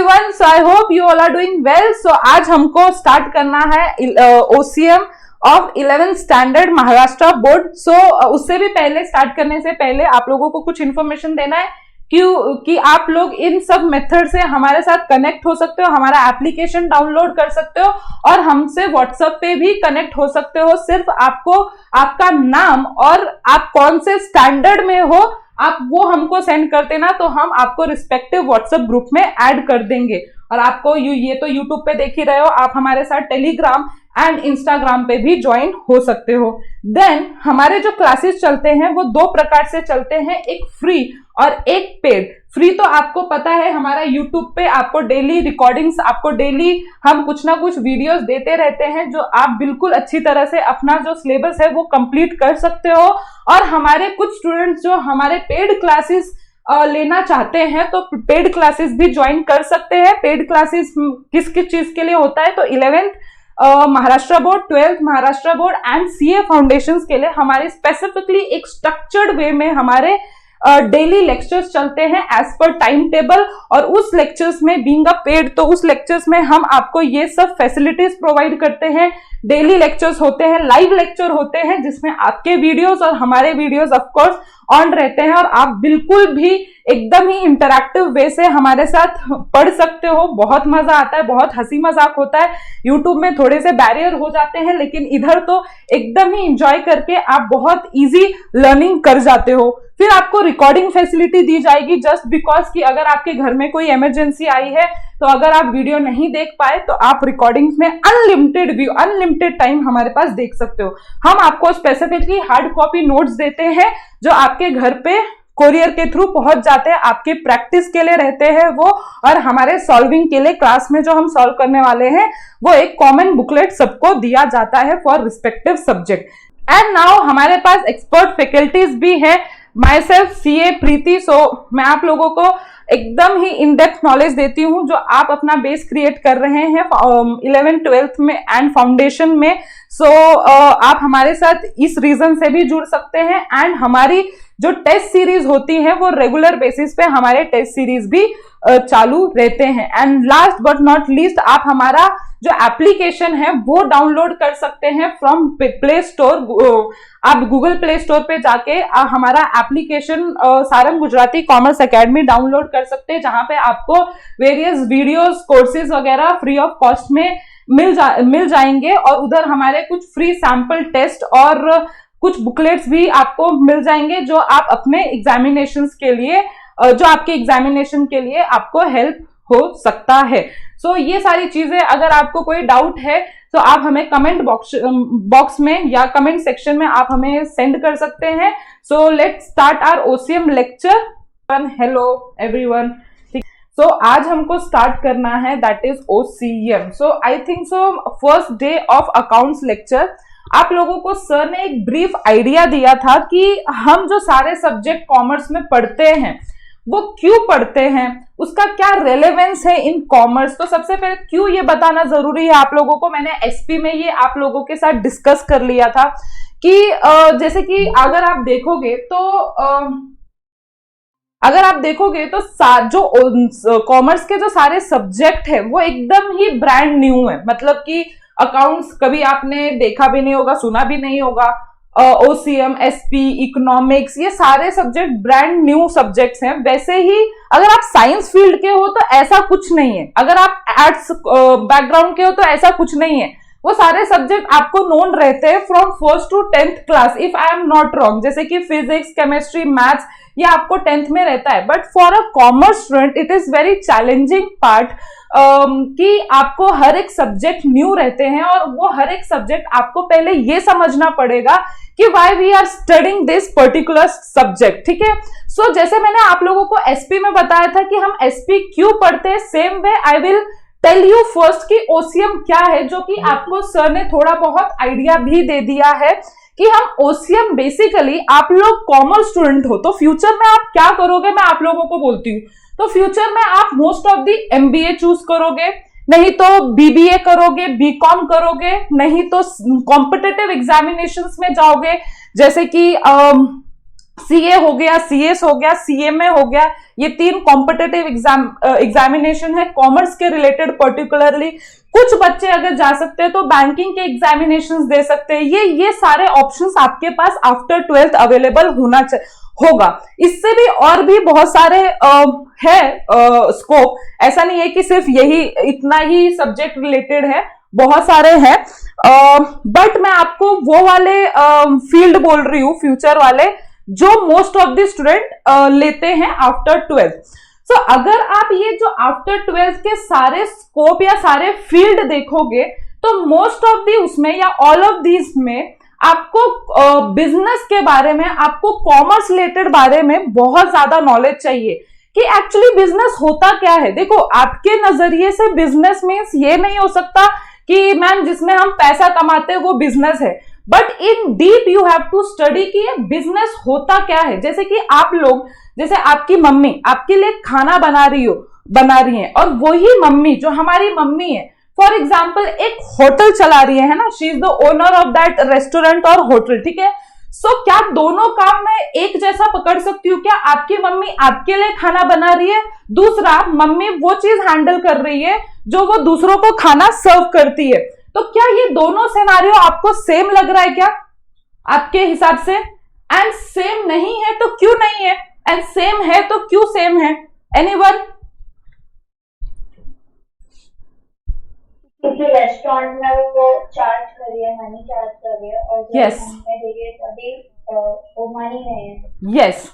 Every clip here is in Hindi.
everyone, so I hope you all are doing well. So आज हमको स्टार्ट करना है OCM of 11th standard Maharashtra board. So उससे भी पहले, स्टार्ट करने से पहले आप लोगों को कुछ इन्फॉर्मेशन देना है कि आप लोग इन सब मेथड से हमारे साथ कनेक्ट हो सकते हो, हमारा एप्लीकेशन डाउनलोड कर सकते हो और हमसे व्हाट्सएप पे भी कनेक्ट हो सकते हो. सिर्फ आपको आपका नाम और आप कौन से स्टैंडर्ड में हो आप वो हमको सेंड करते ना, तो हम आपको रिस्पेक्टिव व्हाट्सएप ग्रुप में ऐड कर देंगे. और आपको ये तो यूट्यूब पे देख ही रहे हो, आप हमारे साथ टेलीग्राम एंड इंस्टाग्राम पे भी ज्वाइन हो सकते हो. देन हमारे जो क्लासेस चलते हैं वो दो प्रकार से चलते हैं, एक फ्री और एक पेड. फ्री तो आपको पता है, हमारा यूट्यूब पे आपको डेली रिकॉर्डिंग्स, आपको डेली हम कुछ ना कुछ वीडियोस देते रहते हैं जो आप बिल्कुल अच्छी तरह से अपना जो सिलेबस है वो कंप्लीट कर सकते हो. और हमारे कुछ स्टूडेंट्स जो हमारे पेड क्लासेस लेना चाहते हैं तो पेड क्लासेस भी ज्वाइन कर सकते हैं. पेड क्लासेस किस किस चीज के लिए होता है, तो 11th Maharashtra board, 12th Maharashtra board and CA foundation के लिए हमारे स्पेसिफिकली एक स्ट्रक्चर्ड वे में हमारे डेली लेक्चर्स चलते हैं एज पर टाइम टेबल. और उस लेक्चर्स में बीइंग अ पेड, तो उस लेक्चर्स में हम आपको ये सब फैसिलिटीज प्रोवाइड करते हैं. डेली लेक्चर्स होते हैं, लाइव लेक्चर होते हैं जिसमें आपके वीडियोस और हमारे वीडियोस ऑफ कोर्स ऑन रहते हैं और आप बिल्कुल भी एकदम ही इंटरैक्टिव वे से हमारे साथ पढ़ सकते हो. बहुत मजा आता है, बहुत हंसी मजाक होता है. यूट्यूब में थोड़े से बैरियर हो जाते हैं लेकिन इधर तो एकदम ही इंजॉय करके आप बहुत इजी लर्निंग कर जाते हो. फिर आपको रिकॉर्डिंग फैसिलिटी दी जाएगी जस्ट बिकॉज कि अगर आपके घर में कोई इमरजेंसी आई है तो अगर आप वीडियो नहीं देख पाए तो आप रिकॉर्डिंग्स में अनलिमिटेड टाइम हमारे पास देख सकते हो. हम आपको स्पेसिफिकली हार्ड कॉपी नोट्स देते हैं जो आपके घर पे कोरियर के थ्रू पहुंच जाते हैं, आपके प्रैक्टिस के लिए रहते हैं वो, और हमारे सॉल्विंग के लिए क्लास में जो हम सॉल्व करने वाले हैं वो एक कॉमन बुकलेट सबको दिया जाता है for respective subject. And now हमारे पास एक्सपर्ट फैकल्टीज भी है. माई सेल्फ सीए प्रीति. सो मैं आप लोगों को एकदम ही इन डेप्थ नॉलेज देती हूँ जो आप अपना बेस क्रिएट कर रहे हैं 11th 12th में एंड फाउंडेशन में. सो आप हमारे साथ इस रीजन से भी जुड़ सकते हैं. एंड हमारी जो टेस्ट सीरीज होती है वो रेगुलर बेसिस पे हमारे टेस्ट सीरीज भी चालू रहते हैं. And last but not least, आप हमारा जो एप्लीकेशन है वो डाउनलोड कर सकते हैं फ्रॉम प्ले स्टोर. आप गूगल प्ले स्टोर पे जाके हमारा application Sarang Gujarati commerce academy download कर सकते हैं, जहां पे आपको वेरियस वीडियोस, कोर्सेज वगैरह फ्री ऑफ कॉस्ट में मिल जाएंगे. और उधर हमारे कुछ फ्री सैंपल टेस्ट और कुछ बुकलेट्स भी आपको मिल जाएंगे जो आप अपने एग्जामिनेशंस के लिए, जो आपके एग्जामिनेशन के लिए आपको हेल्प हो सकता है. सो ये सारी चीजें, अगर आपको कोई डाउट है तो आप हमें कमेंट बॉक्स में या कमेंट सेक्शन में आप हमें सेंड कर सकते हैं. So let's start our OCM lecture. Hello everyone. So आज हमको स्टार्ट करना है, that is OCM. So I think so first day of accounts lecture आप लोगों को सर ने एक ब्रीफ आइडिया दिया था कि हम जो सारे सब्जेक्ट कॉमर्स में पढ़ते हैं वो क्यों पढ़ते हैं, उसका क्या रेलेवेंस है इन कॉमर्स. तो सबसे पहले क्यों ये बताना जरूरी है आप लोगों को. मैंने एसपी में ये आप लोगों के साथ डिस्कस कर लिया था कि जैसे कि अगर आप देखोगे तो जो कॉमर्स के जो सारे सब्जेक्ट है वो एकदम ही ब्रांड न्यू है. मतलब कि अकाउंट्स कभी आपने देखा भी नहीं होगा, सुना भी नहीं होगा. ओसीएम, एसपी, इकोनॉमिक्स, ये सारे सब्जेक्ट ब्रांड न्यू सब्जेक्ट्स हैं. वैसे ही अगर आप साइंस फील्ड के हो तो ऐसा कुछ नहीं है, अगर आप आर्ट्स बैकग्राउंड के हो तो ऐसा कुछ नहीं है. वो सारे सब्जेक्ट आपको नोन रहते हैं from 1st to 10th class, if I am not wrong. जैसे कि फिजिक्स, केमिस्ट्री, मैथ्स, ये आपको 10th में रहता है. But for a commerce student it is very challenging part कि आपको हर एक सब्जेक्ट न्यू रहते हैं और वो हर एक सब्जेक्ट आपको पहले ये समझना पड़ेगा कि why we are studying this particular subject. ठीक है. सो जैसे मैंने आप लोगों को एसपी में बताया था कि हम एसपी क्यों पढ़ते हैं, same way I will tell you first कि ओसीएम क्या है, जो कि आपको सर ने थोड़ा बहुत आइडिया भी दे दिया है कि हम ओसीएम बेसिकली, आप लोग कॉमर्स स्टूडेंट हो तो फ्यूचर में आप क्या करोगे मैं आप लोगों को बोलती हूँ. तो फ्यूचर में आप most of the MBA choose करोगे, नहीं तो बीबीए करोगे, बीकॉम करोगे, नहीं तो कॉम्पिटिटिव एग्जामिनेशंस में जाओगे. जैसे कि सीए हो गया, सीएस हो गया, सीएमए हो गया, ये 3 कॉम्पिटिटिव एग्जामिनेशन है कॉमर्स के रिलेटेड। पर्टिकुलरली कुछ बच्चे अगर जा सकते हैं तो बैंकिंग के एग्जामिनेशंस दे सकते हैं। ये सारे ऑप्शंस आपके पास आफ्टर 12th अवेलेबल होगा। इससे भी और भी बहुत सारे है स्कोप, ऐसा नहीं है कि सिर्फ यही इतना ही सब्जेक्ट रिलेटेड है, बहुत सारे हैं। बट मैं आपको वो वाले फील्ड बोल रही हूँ, फ्यूचर वाले, जो मोस्ट ऑफ द स्टूडेंट लेते हैं आफ्टर 12th। सो अगर आप ये जो आफ्टर 12th के सारे स्कोप या सारे फील्ड देखोगे तो मोस्ट ऑफ दी उसमें या ऑल ऑफ दीज में आपको बिजनेस के बारे में, आपको कॉमर्स रिलेटेड बारे में बहुत ज्यादा नॉलेज चाहिए कि एक्चुअली बिजनेस होता क्या है। देखो, आपके नजरिए से बिजनेस मीन्स ये नहीं हो सकता कि मैम जिसमें हम पैसा कमाते हैं वो बिजनेस है, but in deep you have to study कि ये बिजनेस होता क्या है। जैसे कि आप लोग, जैसे आपकी मम्मी आपके लिए खाना बना रही है, और वही मम्मी जो हमारी मम्मी है, फॉर एग्जाम्पल एक होटल चला रही है ना, she is the owner of that restaurant और होटल, ठीक है। सो क्या दोनों काम मैं एक जैसा पकड़ सकती हूँ? क्या आपकी मम्मी आपके लिए खाना बना रही है, दूसरा मम्मी वो चीज हैंडल कर रही है जो वो दूसरों को खाना सर्व करती है, तो क्या ये दोनों सिनेरियो आपको सेम लग रहा है क्या आपके हिसाब से? एंड सेम नहीं है तो क्यों नहीं है, एंड सेम है तो क्यों सेम है? एनीवन? क्योंकि रेस्टोरेंट में वो चार्ज कर रही है, मनी चार्ज कर रही है, और Yes. में दे रही है तभी वो मनी नहीं है। यस।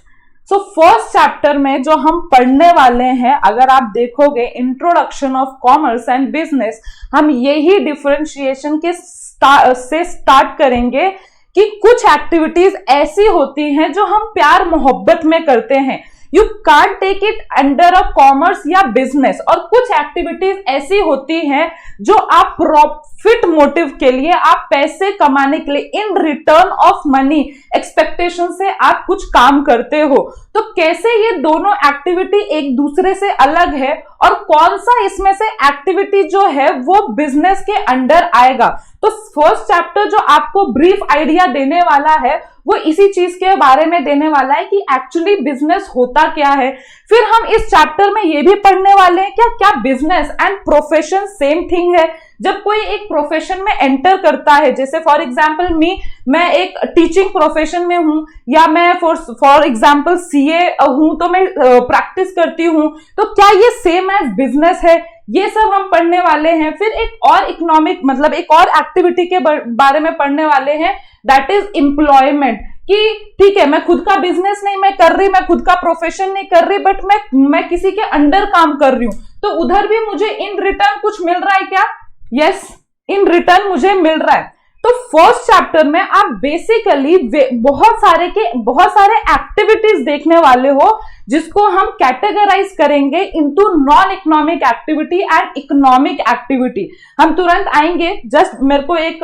सो फर्स्ट चैप्टर में जो हम पढ़ने वाले हैं, अगर आप देखोगे introduction of commerce and business, हम यही डिफरेंशिएशन के से स्टार्ट करेंगे कि कुछ एक्टिविटीज ऐसी होती हैं जो हम प्यार मोहब्बत में करते हैं, you can't take it under a commerce या बिजनेस, और कुछ एक्टिविटीज ऐसी होती हैं जो आप प्रॉफिट मोटिव के लिए, आप पैसे कमाने के लिए, इन रिटर्न ऑफ मनी एक्सपेक्टेशन से आप कुछ काम करते हो। तो कैसे ये दोनों एक्टिविटी एक दूसरे से अलग है, और कौन सा इसमें से एक्टिविटी जो है वो बिजनेस के अंडर आएगा। तो फर्स्ट चैप्टर जो आपको ब्रीफ आइडिया देने वाला है वो इसी चीज के बारे में देने वाला है कि एक्चुअली बिजनेस होता क्या है। फिर हम इस चैप्टर में ये भी पढ़ने वाले हैं क्या business and profession same thing है। जब कोई एक प्रोफेशन में एंटर करता है, जैसे फॉर एग्जाम्पल मैं एक टीचिंग प्रोफेशन में हूं, या मैं फॉर एग्जाम्पल सीए हूं, तो मैं प्रैक्टिस करती हूं, तो क्या ये सेम एज बिजनेस है? ये सब हम पढ़ने वाले हैं। फिर एक और इकोनॉमिक, मतलब एक और एक्टिविटी के बारे में पढ़ने वाले हैं, दैट इज एम्प्लॉयमेंट, कि ठीक है मैं खुद का बिजनेस नहीं मैं कर रही, मैं खुद का प्रोफेशन नहीं कर रही, बट मैं किसी के अंडर काम कर रही हूं, तो उधर भी मुझे इन रिटर्न कुछ मिल रहा है क्या? यस, इन रिटर्न मुझे मिल रहा है। तो फर्स्ट चैप्टर में आप बेसिकली बहुत सारे एक्टिविटीज देखने वाले हो, जिसको हम कैटेगराइज करेंगे into non economic activity and economic activity. हम तुरंत आएंगे, जस्ट मेरे को एक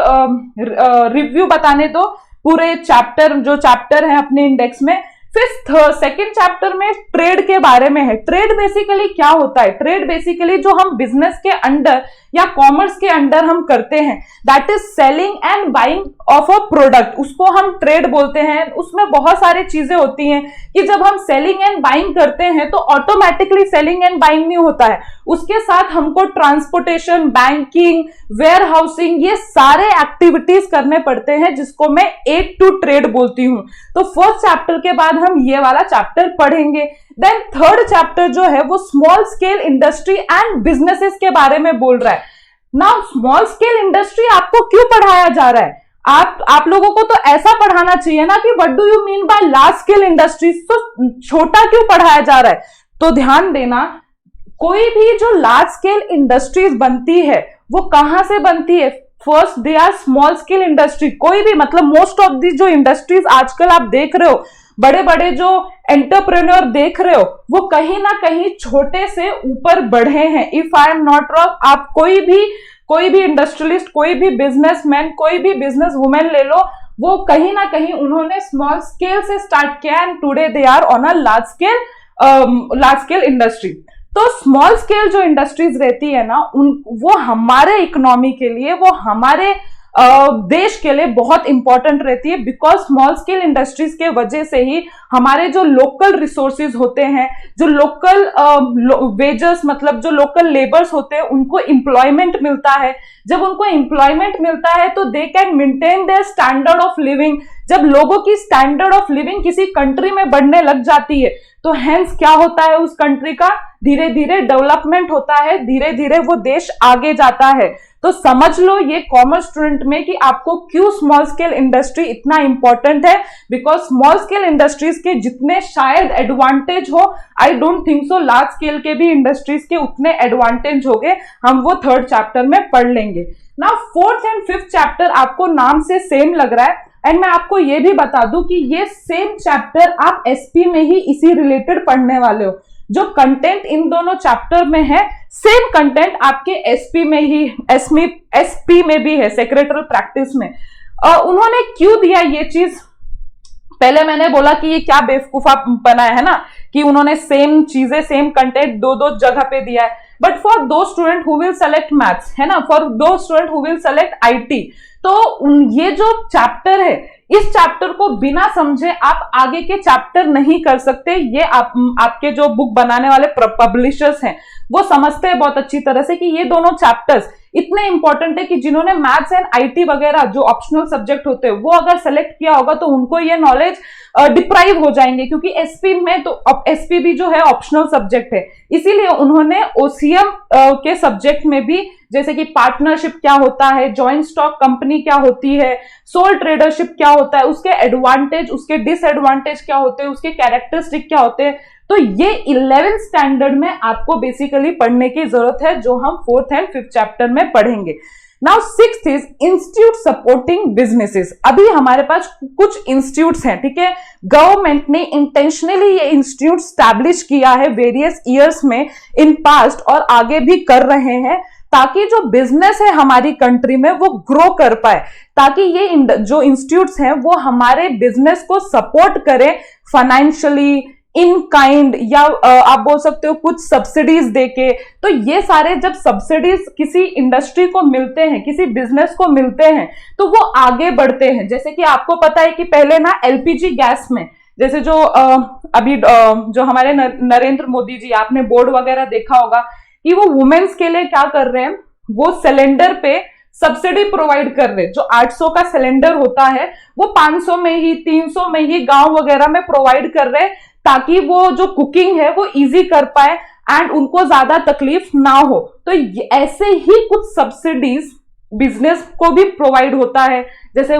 रिव्यू बताने दो पूरे चैप्टर है अपने इंडेक्स में। फिर सेकेंड चैप्टर में ट्रेड के बारे में है। ट्रेड बेसिकली क्या होता है? ट्रेड बेसिकली जो हम बिजनेस के अंडर या कॉमर्स के अंडर हम करते हैं, that is selling and buying of a product, उसको हम ट्रेड बोलते हैं। उसमें बहुत सारी चीजें होती हैं कि जब हम सेलिंग एंड बाइंग करते हैं तो ऑटोमेटिकली सेलिंग एंड बाइंग नहीं होता है, उसके साथ हमको ट्रांसपोर्टेशन, बैंकिंग, वेयर हाउसिंग, ये सारे एक्टिविटीज करने पड़ते हैं, जिसको मैं एड टू ट्रेड बोलती हूँ। तो फर्स्ट चैप्टर के बाद हम ये वाला चैप्टर पढ़ेंगे। देन थर्ड चैप्टर जो है वो small scale industry and businesses के बारे में बोल रहा है। नाउ स्मॉल स्केल इंडस्ट्री आपको क्यों पढ़ाया जा रहा है? आप लोगों को तो ऐसा पढ़ाना चाहिए ना कि what do you mean by large scale industries, तो छोटा क्यों पढ़ाया जा रहा है? तो ध्यान देना, कोई भी जो लार्ज स्केल इंडस्ट्रीज बनती है वो कहां से बनती है? First they are small scale industry. कोई भी, मतलब मोस्ट ऑफ दी जो इंडस्ट्रीज आजकल आप देख रहे हो, बड़े बड़े जो एंटरप्रेन्योर देख रहे हो, वो कहीं ना कहीं छोटे से ऊपर बढ़े हैं। If I am not wrong, आप कोई भी इंडस्ट्रियलिस्ट, कोई भी बिजनेसमैन, कोई भी बिजनेस वुमेन ले लो, वो कहीं ना कहीं उन्होंने स्मॉल स्केल से स्टार्ट किया and today they are on a large scale industry. तो स्मॉल स्केल जो इंडस्ट्रीज रहती है ना, वो हमारे इकोनॉमी के लिए, वो हमारे देश के लिए बहुत इंपॉर्टेंट रहती है, बिकॉज स्मॉल स्केल इंडस्ट्रीज के वजह से ही हमारे जो लोकल रिसोर्सेज होते हैं, जो लोकल वेजेस मतलब जो लोकल लेबर्स होते हैं, उनको एम्प्लॉयमेंट मिलता है। जब उनको एम्प्लॉयमेंट मिलता है तो they can maintain their standard of living. जब लोगों की स्टैंडर्ड ऑफ लिविंग किसी कंट्री में बढ़ने लग जाती है तो हेंस क्या होता है, उस कंट्री का धीरे धीरे डेवलपमेंट होता है, धीरे धीरे वो देश आगे जाता है। तो समझ लो ये कॉमर्स स्टूडेंट में कि आपको क्यों स्मॉल स्केल इंडस्ट्री इतना इंपॉर्टेंट है, बिकॉज स्मॉल स्केल इंडस्ट्रीज के जितने शायद एडवांटेज हो, I don't think so large scale के भी इंडस्ट्रीज के उतने एडवांटेज होंगे। हम वो थर्ड चैप्टर में पढ़ लेंगे। Now fourth and fifth chapter आपको नाम से सेम लग रहा है, एंड मैं आपको ये भी बता दूं कि ये सेम चैप्टर आप एसपी में ही इसी रिलेटेड पढ़ने वाले हो। जो कंटेंट इन दोनों चैप्टर में है, सेम कंटेंट आपके एसपी में ही एसपी में भी है, सेक्रेटरी प्रैक्टिस में। उन्होंने क्यों दिया ये चीज, पहले मैंने बोला कि ये क्या बेवकूफा बनाया है ना, कि उन्होंने सेम चीजें सेम कंटेंट दो दो जगह पे दिया है। बट फॉर दो student who will select maths, है ना, फॉर दो student who will select IT, तो ये जो चैप्टर है, इस चैप्टर को बिना समझे आप आगे के चैप्टर नहीं कर सकते। ये आपके जो बुक बनाने वाले पब्लिशर्स हैं वो समझते हैं बहुत अच्छी तरह से कि ये दोनों चैप्टर्स इतने इंपॉर्टेंट है कि जिन्होंने मैथ्स एंड आईटी वगैरह जो ऑप्शनल सब्जेक्ट होते हैं वो अगर सेलेक्ट किया होगा तो उनको ये नॉलेज डिप्राइव हो जाएंगे, क्योंकि एसपी में तो एसपी भी जो है ऑप्शनल सब्जेक्ट है। इसीलिए उन्होंने ओसीएम के सब्जेक्ट में भी, जैसे कि पार्टनरशिप क्या होता है, जॉइंट स्टॉक कंपनी क्या होती है, सोल ट्रेडरशिप क्या होता है, उसके एडवांटेज उसके डिसएडवांटेज क्या होते हैं, उसके कैरेक्टरिस्टिक क्या होते हैं, तो ये 11th स्टैंडर्ड में आपको बेसिकली पढ़ने की जरूरत है, जो हम फोर्थ एंड फिफ्थ चैप्टर में पढ़ेंगे। Now sixth is institute supporting businesses. अभी हमारे पास कुछ इंस्टीट्यूट्स हैं, ठीक है, गवर्नमेंट ने इंटेंशनली ये इंस्टीट्यूट स्टैब्लिश किया है वेरियस ईयर्स में इन पास्ट, और आगे भी कर रहे हैं, ताकि जो बिजनेस है हमारी कंट्री में वो ग्रो कर पाए, ताकि ये जो इंस्टीट्यूट्स हैं वो हमारे बिजनेस को सपोर्ट करें फाइनेंशियली, इन काइंड, या आप बोल सकते हो कुछ सब्सिडीज देके। तो ये सारे जब सब्सिडीज किसी इंडस्ट्री को मिलते हैं, किसी बिजनेस को मिलते हैं, तो वो आगे बढ़ते हैं। जैसे कि आपको पता है कि पहले ना एलपीजी गैस में, जैसे जो अभी जो हमारे नरेंद्र मोदी जी, आपने बोर्ड वगैरह देखा होगा कि वो वुमेन्स के लिए क्या कर रहे हैं, वो सिलेंडर पे सब्सिडी प्रोवाइड कर रहे हैं। जो 800 का सिलेंडर होता है वो 500 में ही, 300 में ही गांव वगैरह में प्रोवाइड कर रहे हैं, ताकि वो जो कुकिंग है वो इजी कर पाए एंड उनको ज्यादा तकलीफ ना हो। तो ऐसे ही कुछ सब्सिडीज बिजनेस को भी प्रोवाइड होता है, जैसे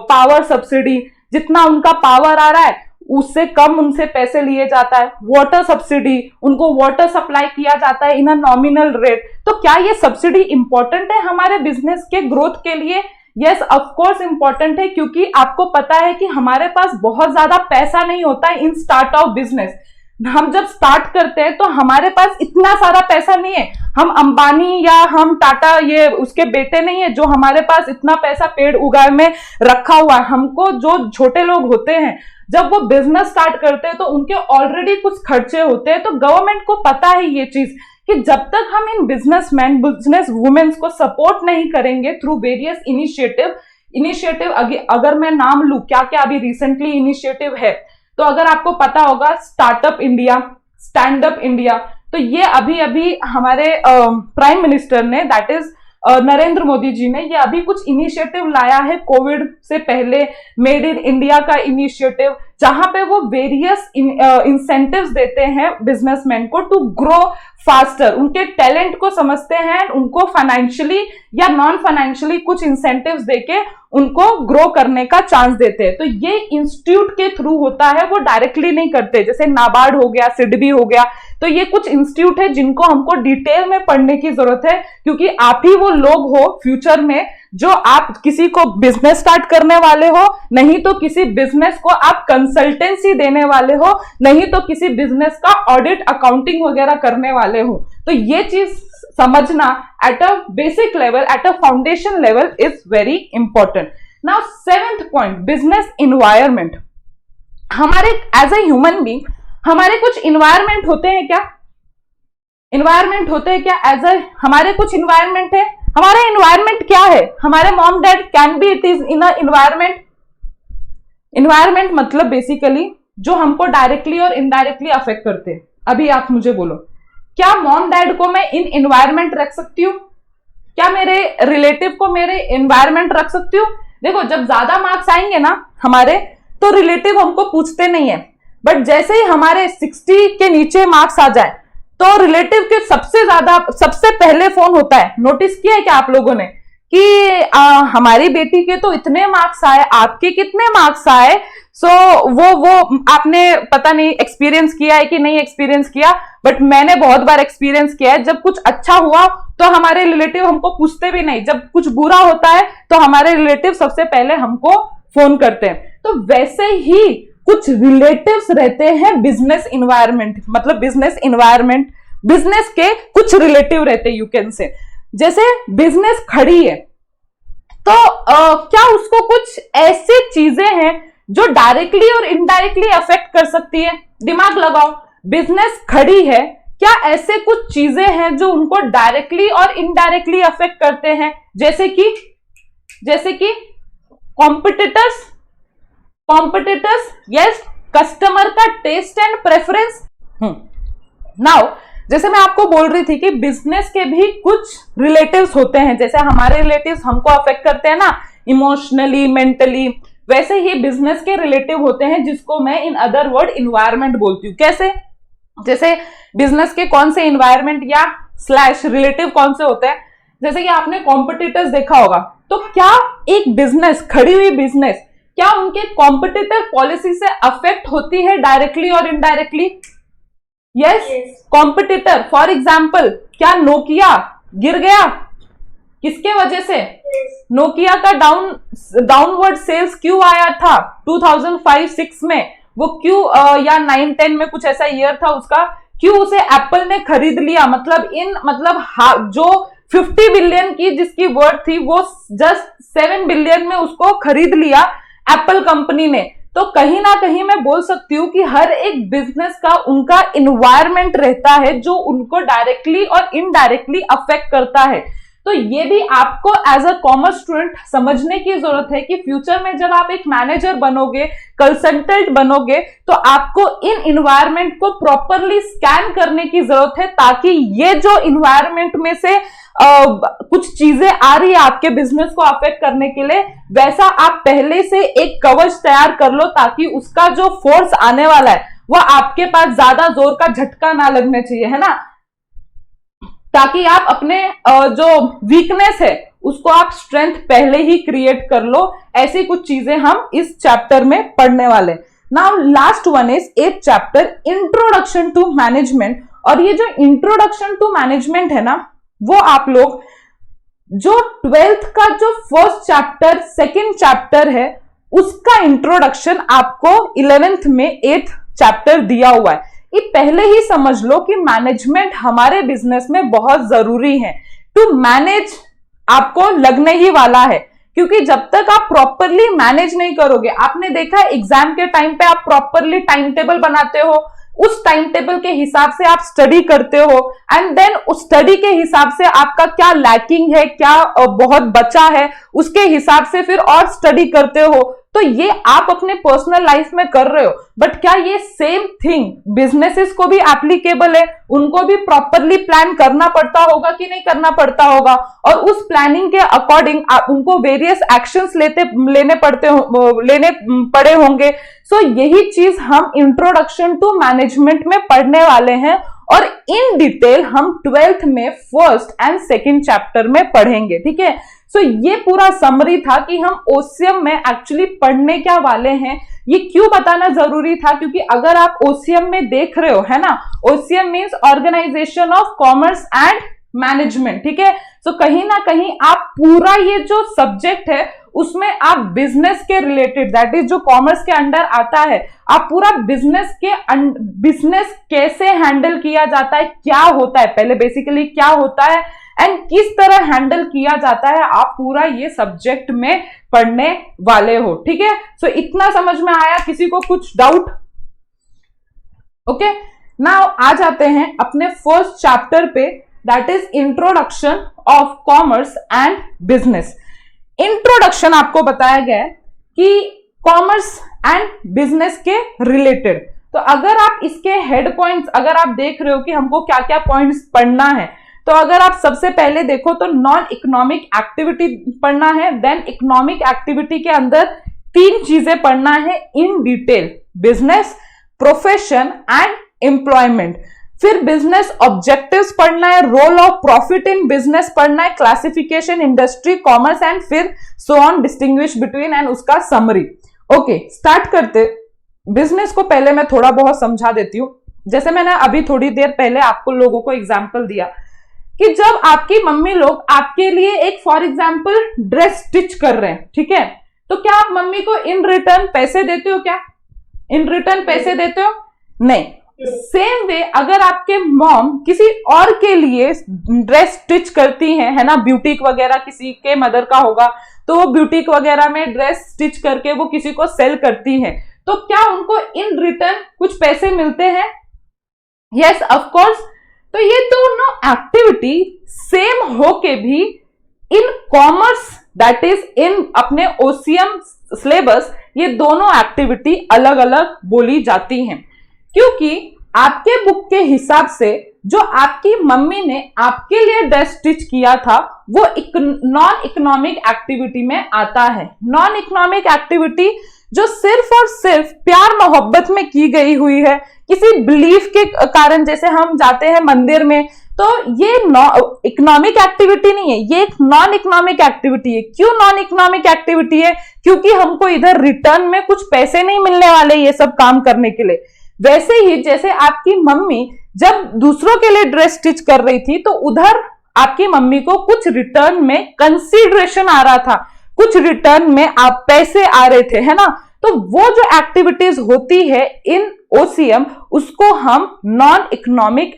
पावर सब्सिडी, जितना उनका पावर आ रहा है उससे कम उनसे पैसे लिए जाता है। वाटर सब्सिडी, उनको वाटर सप्लाई किया जाता है इन अ नॉमिनल रेट। तो क्या ये सब्सिडी इंपॉर्टेंट है हमारे बिजनेस के ग्रोथ के लिए? यस, ऑफ कोर्स इंपॉर्टेंट है, क्योंकि आपको पता है कि हमारे पास बहुत ज्यादा पैसा नहीं होता है इन स्टार्ट ऑफ बिजनेस। हम जब स्टार्ट करते हैं तो हमारे पास इतना सारा पैसा नहीं है, हम अंबानी या हम टाटा ये उसके बेटे नहीं है जो हमारे पास इतना पैसा पेड़ उगाए में रखा हुआ है। हमको जो छोटे लोग होते हैं जब वो बिजनेस स्टार्ट करते हैं तो उनके ऑलरेडी कुछ खर्चे होते हैं। तो गवर्नमेंट को पता है ये चीज कि जब तक हम इन बिजनेसमैन, बिजनेस वुमेन्स को सपोर्ट नहीं करेंगे थ्रू वेरियस इनिशिएटिव, अगर मैं नाम लूं क्या क्या अभी रिसेंटली इनिशिएटिव है, तो अगर आपको पता होगा startup India, stand up India, तो ये अभी अभी हमारे प्राइम मिनिस्टर ने, दैट इज नरेंद्र मोदी जी ने, ये अभी कुछ इनिशिएटिव लाया है कोविड से पहले, मेड इन इंडिया का इनिशिएटिव, जहां पे वो वेरियस इंसेंटिव्स देते हैं बिजनेसमैन को टू ग्रो फास्टर। उनके टैलेंट को समझते हैं, उनको फाइनेंशियली या नॉन फाइनेंशियली कुछ इंसेंटिव्स देके उनको ग्रो करने का चांस देते हैं। तो ये इंस्टीट्यूट के थ्रू होता है, वो डायरेक्टली नहीं करते, जैसे नाबार्ड हो गया, सिडबी हो गया। तो ये कुछ इंस्टीट्यूट है जिनको हमको डिटेल में पढ़ने की जरूरत है, क्योंकि आप ही वो लोग हो फ्यूचर में जो आप किसी को बिजनेस स्टार्ट करने वाले हो, नहीं तो किसी बिजनेस को आप कंसल्टेंसी देने वाले हो, नहीं तो किसी बिजनेस का ऑडिट अकाउंटिंग वगैरह करने वाले हो। तो ये चीज समझना at a basic level, at a foundation level is very important. Now seventh point, business environment. हमारे एज ए ह्यूमन बीइंग हमारे कुछ इन्वायरमेंट होते हैं क्या? इन्वायरमेंट होते हैं क्या? एज ए हमारे कुछ इन्वायरमेंट है, हमारा एनवायरमेंट क्या है? हमारे mom dad can be it is in a environment. Environment मतलब बेसिकली जो हमको डायरेक्टली और इनडायरेक्टली अफेक्ट करते हैं। अभी आप मुझे बोलो, क्या मॉम डैड को मैं इन एनवायरमेंट रख सकती हूँ? क्या मेरे रिलेटिव को मेरे एनवायरमेंट रख सकती हूँ? देखो, जब ज्यादा मार्क्स आएंगे ना हमारे, तो रिलेटिव हमको पूछते नहीं है, बट जैसे ही हमारे 60 के नीचे मार्क्स आ जाए तो रिलेटिव के सबसे पहले फोन होता है। नोटिस किया है क्या आप लोगों ने कि हमारी बेटी के तो इतने मार्क्स आए, आपके कितने मार्क्स आए? सो वो आपने पता नहीं एक्सपीरियंस किया है कि नहीं एक्सपीरियंस किया, बट मैंने बहुत बार एक्सपीरियंस किया है। जब कुछ अच्छा हुआ तो हमारे रिलेटिव हमको पूछते भी नहीं, जब कुछ बुरा होता है तो हमारे रिलेटिव सबसे पहले हमको फोन करते हैं। तो वैसे ही कुछ रिलेटिव्स रहते हैं बिजनेस इन्वायरमेंट, मतलब बिजनेस के कुछ रिलेटिव रहते हैं, यू कैन से। जैसे बिजनेस खड़ी है तो क्या उसको कुछ ऐसी चीजें हैं जो डायरेक्टली और इनडायरेक्टली अफेक्ट कर सकती है? दिमाग लगाओ, बिजनेस खड़ी है, क्या ऐसे कुछ चीजें हैं जो उनको डायरेक्टली और इनडायरेक्टली अफेक्ट करते हैं? जैसे कि कॉम्पिटिटर्स, यस, कस्टमर का टेस्ट एंड प्रेफरेंस। नाउ जैसे मैं आपको बोल रही थी कि बिजनेस के भी कुछ रिलेटिव्स होते हैं, जैसे हमारे रिलेटिव्स हमको अफेक्ट करते हैं ना इमोशनली, मेंटली, वैसे ही बिजनेस के रिलेटिव होते हैं जिसको मैं इन अदर वर्ड इन्वायरमेंट बोलती हूँ। कैसे? जैसे बिजनेस के कौन से इन्वायरमेंट या स्लैश रिलेटिव कौन से होते हैं? जैसे कि आपने कॉम्पिटिटर्स देखा होगा, तो क्या एक बिजनेस, खड़ी हुई बिजनेस, क्या उनके कॉम्पिटिटर पॉलिसी से अफेक्ट होती है डायरेक्टली और indirectly? Yes, competitor. For example, क्या नोकिया गिर गया? किसके वजह से? नोकिया का डाउनवर्ड सेल्स क्यों आया था 2005-6 में? वो क्यों या 9-10 में कुछ ऐसा ईयर था उसका, क्यों उसे एप्पल ने खरीद लिया? मतलब जो 50 बिलियन की जिसकी वर्थ थी वो जस्ट 7 बिलियन में उसको खरीद लिया एप्पल कंपनी ने। तो कहीं ना कहीं मैं बोल सकती हूँ कि हर एक बिजनेस का उनका इन्वायरमेंट रहता है जो उनको डायरेक्टली और इनडायरेक्टली अफेक्ट करता है। तो ये भी आपको एज अ कॉमर्स स्टूडेंट समझने की जरूरत है कि फ्यूचर में जब आप एक मैनेजर बनोगे, कंसल्टेंट बनोगे, तो आपको इन इन्वायरमेंट को प्रॉपरली स्कैन करने की जरूरत है, ताकि ये जो इन्वायरमेंट में से कुछ चीजें आ रही है आपके बिजनेस को अफेक्ट करने के लिए, वैसा आप पहले से एक कवच तैयार कर लो, ताकि उसका जो फोर्स आने वाला है वह आपके पास ज्यादा जोर का झटका ना लगने चाहिए, है ना, ताकि आप अपने जो वीकनेस है उसको आप स्ट्रेंथ पहले ही क्रिएट कर लो। ऐसी कुछ चीजें हम इस चैप्टर में पढ़ने वाले। Now last one is 8th chapter, introduction to management. और ये जो इंट्रोडक्शन टू मैनेजमेंट है ना, वो आप लोग जो 12th का जो फर्स्ट चैप्टर, सेकेंड चैप्टर है, उसका इंट्रोडक्शन आपको 11th में 8th चैप्टर दिया हुआ है। ये पहले ही समझ लो कि मैनेजमेंट हमारे बिजनेस में बहुत जरूरी है। टू मैनेज आपको लगने ही वाला है, क्योंकि जब तक आप प्रॉपरली मैनेज नहीं करोगे, आपने देखा है एग्जाम के टाइम पे आप प्रॉपरली टाइम टेबल बनाते हो, उस टाइम टेबल के हिसाब से आप स्टडी करते हो, एंड देन उस स्टडी के हिसाब से आपका क्या लैकिंग है, क्या बहुत बचा है, उसके हिसाब से फिर और स्टडी करते हो। तो ये आप अपने पर्सनल लाइफ में कर रहे हो, बट क्या ये सेम थिंग बिजनेसेस को भी एप्लीकेबल है? उनको भी प्रॉपरली प्लान करना पड़ता होगा कि नहीं करना पड़ता होगा, और उस प्लानिंग के अकॉर्डिंग उनको वेरियस एक्शंस लेने पड़े होंगे। सो यही चीज हम इंट्रोडक्शन टू मैनेजमेंट में पढ़ने वाले हैं, और इन डिटेल हम 12th में फर्स्ट एंड सेकेंड चैप्टर में पढ़ेंगे, ठीक है। सो ये पूरा समरी था कि हम ओसीएम में एक्चुअली पढ़ने क्या वाले हैं। ये क्यों बताना जरूरी था, क्योंकि अगर आप ओसीएम में देख रहे हो, है ना, OCM means organization of commerce and management, ठीक है। सो कहीं ना कहीं आप पूरा ये जो सब्जेक्ट है उसमें आप बिजनेस के रिलेटेड, दैट इज जो कॉमर्स के अंडर आता है, आप पूरा बिजनेस कैसे हैंडल किया जाता है, क्या होता है, पहले बेसिकली क्या होता है एंड किस तरह हैंडल किया जाता है, आप पूरा ये सब्जेक्ट में पढ़ने वाले हो, ठीक है। सो इतना समझ में आया? किसी को कुछ डाउट? ओके, नाउ आ जाते हैं अपने फर्स्ट चैप्टर पे, that is introduction of commerce and business. Introduction आपको बताया गया है कि कॉमर्स एंड बिजनेस के रिलेटेड। तो अगर आप इसके हेड पॉइंट्स अगर आप देख रहे हो कि हमको क्या क्या पॉइंट्स पढ़ना है, तो अगर आप सबसे पहले देखो तो नॉन इकोनॉमिक एक्टिविटी पढ़ना है, देन इकोनॉमिक एक्टिविटी के अंदर 3 चीजें पढ़ना है in detail, business, profession and employment. फिर बिजनेस ऑब्जेक्टिव्स पढ़ना है, role of profit in business पढ़ना है, क्लासिफिकेशन, इंडस्ट्री, कॉमर्स एंड फिर so on, distinguish between and उसका समरी। ओके, स्टार्ट करते। बिजनेस को पहले मैं थोड़ा बहुत समझा देती हूँ। जैसे मैंने अभी थोड़ी देर पहले आपको लोगों को एग्जाम्पल दिया कि जब आपकी मम्मी लोग आपके लिए एक फॉर एग्जाम्पल ड्रेस स्टिच कर रहे हैं, ठीक है, तो क्या आप मम्मी को इन रिटर्न पैसे देते हो? क्या इन रिटर्न पैसे देते हो? नहीं। सेम वे अगर आपके मॉम किसी और के लिए ड्रेस स्टिच करती है ना, ब्यूटीक वगैरह किसी के मदर का होगा, तो वो ब्यूटीक वगैरह में ड्रेस स्टिच करके वो किसी को सेल करती है, तो क्या उनको इन रिटर्न कुछ पैसे मिलते हैं? Yes, of course. तो ये दोनों एक्टिविटी सेम होके भी in commerce that is in अपने ओसीएम सिलेबस ये दोनों एक्टिविटी अलग अलग बोली जाती हैं, क्योंकि आपके बुक के हिसाब से जो आपकी मम्मी ने आपके लिए ड्रेस स्टिच किया था वो नॉन इकोनॉमिक एक्टिविटी में आता है। नॉन इकोनॉमिक एक्टिविटी जो सिर्फ और सिर्फ प्यार मोहब्बत में की गई हुई है, किसी बिलीफ के कारण, जैसे हम जाते हैं मंदिर में, तो ये इकोनॉमिक एक्टिविटी नहीं है, ये एक नॉन इकोनॉमिक एक्टिविटी है। क्यों नॉन इकोनॉमिक एक्टिविटी है? क्योंकि हमको इधर रिटर्न में कुछ पैसे नहीं मिलने वाले ये सब काम करने के लिए। वैसे ही जैसे आपकी मम्मी जब दूसरों के लिए ड्रेस स्टिच कर रही थी, तो उधर आपकी मम्मी को कुछ रिटर्न में कंसीडरेशन आ रहा था, कुछ रिटर्न में आप पैसे आ रहे थे, है ना। तो वो जो एक्टिविटीज होती है इन ओसीएम उसको हम नॉन इकोनॉमिक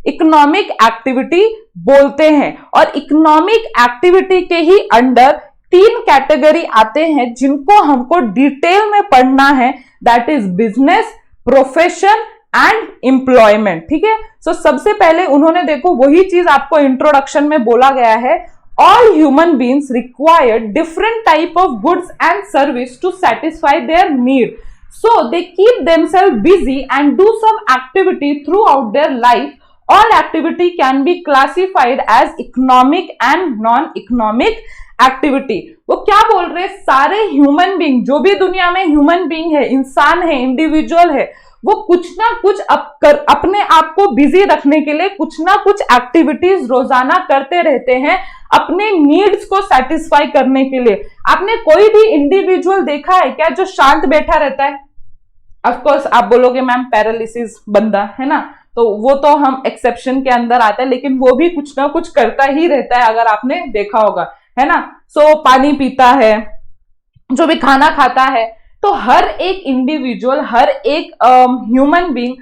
इकोनॉमिक एक्टिविटी बोलते हैं। और इकोनॉमिक एक्टिविटी के ही अंडर 3 कैटेगरी आते हैं जिनको हमको डिटेल में पढ़ना है, that is business, profession and employment. ठीक है, सो सबसे पहले उन्होंने देखो वही चीज आपको इंट्रोडक्शन में बोला गया है, all human beings require different type of goods and service to satisfy their need, so they keep themselves busy and do some activity throughout their life. All activity can be classified as economic and non-economic activity. वो क्या बोल रहे हैं, सारे ह्यूमन बीइंग, जो भी दुनिया में ह्यूमन बीइंग है, इंसान है, इंडिविजुअल है, वो कुछ ना कुछ अपने आप को बिजी रखने के लिए कुछ ना कुछ एक्टिविटीज रोजाना करते रहते हैं अपने नीड्स को सेटिस्फाई करने के लिए। आपने कोई भी इंडिविजुअल देखा है क्या जो शांत बैठा रहता है? ऑफ कोर्स आप बोलोगे मैम पैरालिसिस बंदा है ना, तो वो तो हम एक्सेप्शन के अंदर आता है, लेकिन वो भी कुछ ना कुछ करता ही रहता है, अगर आपने देखा होगा, है ना। सो पानी पीता है, जो भी खाना खाता है, तो हर एक इंडिविजुअल, हर एक ह्यूमन बीइंग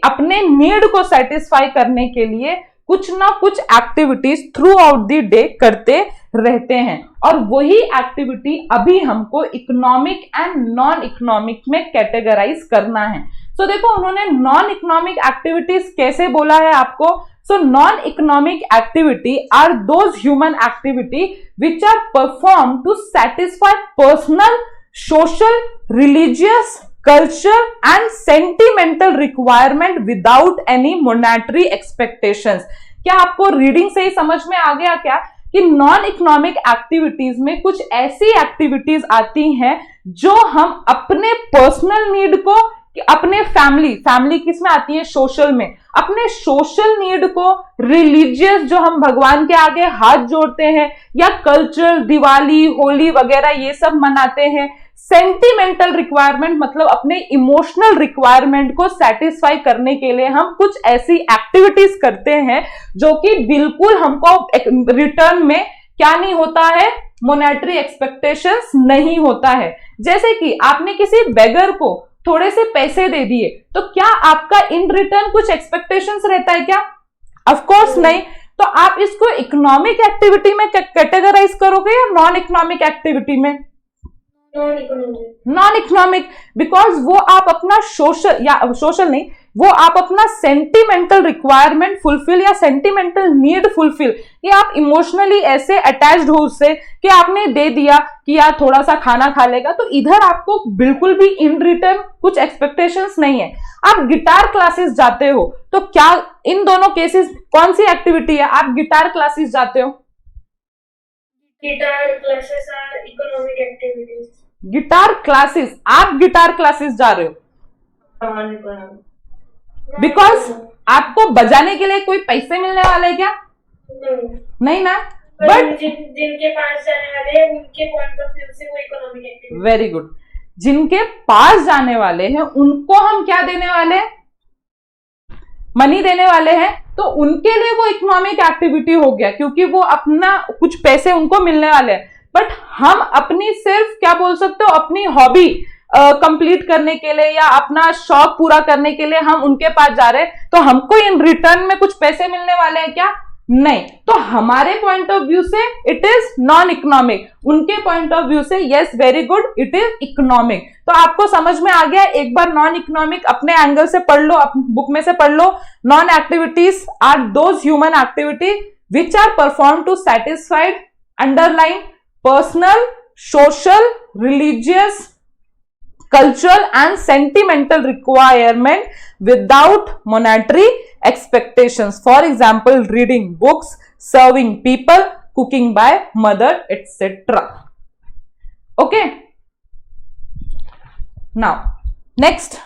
अपने नीड को सेटिस्फाई करने के लिए कुछ ना कुछ activities through out the day करते रहते हैं, और वही एक्टिविटी अभी हमको इकोनॉमिक एंड नॉन इकोनॉमिक में कैटेगराइज करना है। सो देखो उन्होंने नॉन इकोनॉमिक एक्टिविटीज कैसे बोला है आपको। So non economic activity are those human activity which are perform to satisfy personal, social, religious, culture and sentimental requirement without any monetary expectations. क्या आपको रीडिंग से ही समझ में आ गया क्या कि नॉन इकोनॉमिक एक्टिविटीज में कुछ ऐसी एक्टिविटीज आती हैं जो हम अपने पर्सनल नीड को, अपने फैमिली किस में आती है, सोशल में, अपने सोशल नीड को, रिलीजियस जो हम भगवान के आगे हाथ जोड़ते हैं, या कल्चरल, दिवाली, होली वगैरह ये सब मनाते हैं, सेंटिमेंटल रिक्वायरमेंट मतलब अपने इमोशनल रिक्वायरमेंट को सेटिस्फाई करने के लिए हम कुछ ऐसी एक्टिविटीज करते हैं जो कि बिल्कुल हमको रिटर्न में क्या नहीं होता है, मॉनेटरी एक्सपेक्टेशंस नहीं होता है। जैसे कि आपने किसी बेगर को थोड़े से पैसे दे दिए, तो क्या आपका इन रिटर्न कुछ एक्सपेक्टेशंस रहता है क्या? ऑफ कोर्स नहीं। तो आप इसको इकोनॉमिक एक्टिविटी में कैटेगराइज करोगे या नॉन इकोनॉमिक एक्टिविटी में? नॉन इकोनॉमिक, बिकॉज वो आप अपना सोशल, या सोशल नहीं, वो आप अपना सेंटिमेंटल रिक्वायरमेंट फुलफिल या सेंटिमेंटल नीड फुलफिल, ये आप इमोशनली ऐसे अटैच्ड हो उससे कि आपने दे दिया कि यार थोड़ा सा खाना खा लेगा, तो इधर आपको बिल्कुल भी इन रिटर्न कुछ एक्सपेक्टेशंस नहीं है। आप गिटार क्लासेस जाते हो तो क्या इन दोनों केसेस कौन सी एक्टिविटी है? आप गिटार क्लासेस जाते हो, Guitar classes are economic activities. Guitar classes, आप गिटार क्लासेस जा रहे हो बिकॉज आपको बजाने के लिए कोई पैसे मिलने वाले हैं क्या? नहीं ना, बट जिनके पास जाने वाले हैं उनके पॉइंट ऑफ व्यू से वो इकोनॉमिक एक्टिविटी। वेरी गुड, जिनके पास जाने वाले हैं उनको हम क्या देने वाले हैं? मनी देने वाले हैं, तो उनके लिए वो इकोनॉमिक एक्टिविटी हो गया क्योंकि वो अपना कुछ पैसे उनको मिलने वाले हैं। बट हम अपनी सिर्फ क्या बोल सकते हो, अपनी हॉबी कंप्लीट करने के लिए या अपना शौक पूरा करने के लिए हम उनके पास जा रहे हैं, तो हमको इन रिटर्न में कुछ पैसे मिलने वाले हैं क्या? नहीं। तो हमारे पॉइंट ऑफ व्यू से इट इज नॉन इकोनॉमिक, उनके पॉइंट ऑफ व्यू से yes very good it is economic. तो आपको समझ में आ गया, एक बार नॉन इकोनॉमिक अपने एंगल से पढ़ लो, बुक में से पढ़ लो। Non activities are those human activity which are perform to satisfied underline personal, social, religious, cultural and sentimental requirement without monetary expectations. For example, reading books, serving people, cooking by mother, etc. Okay. Now, next,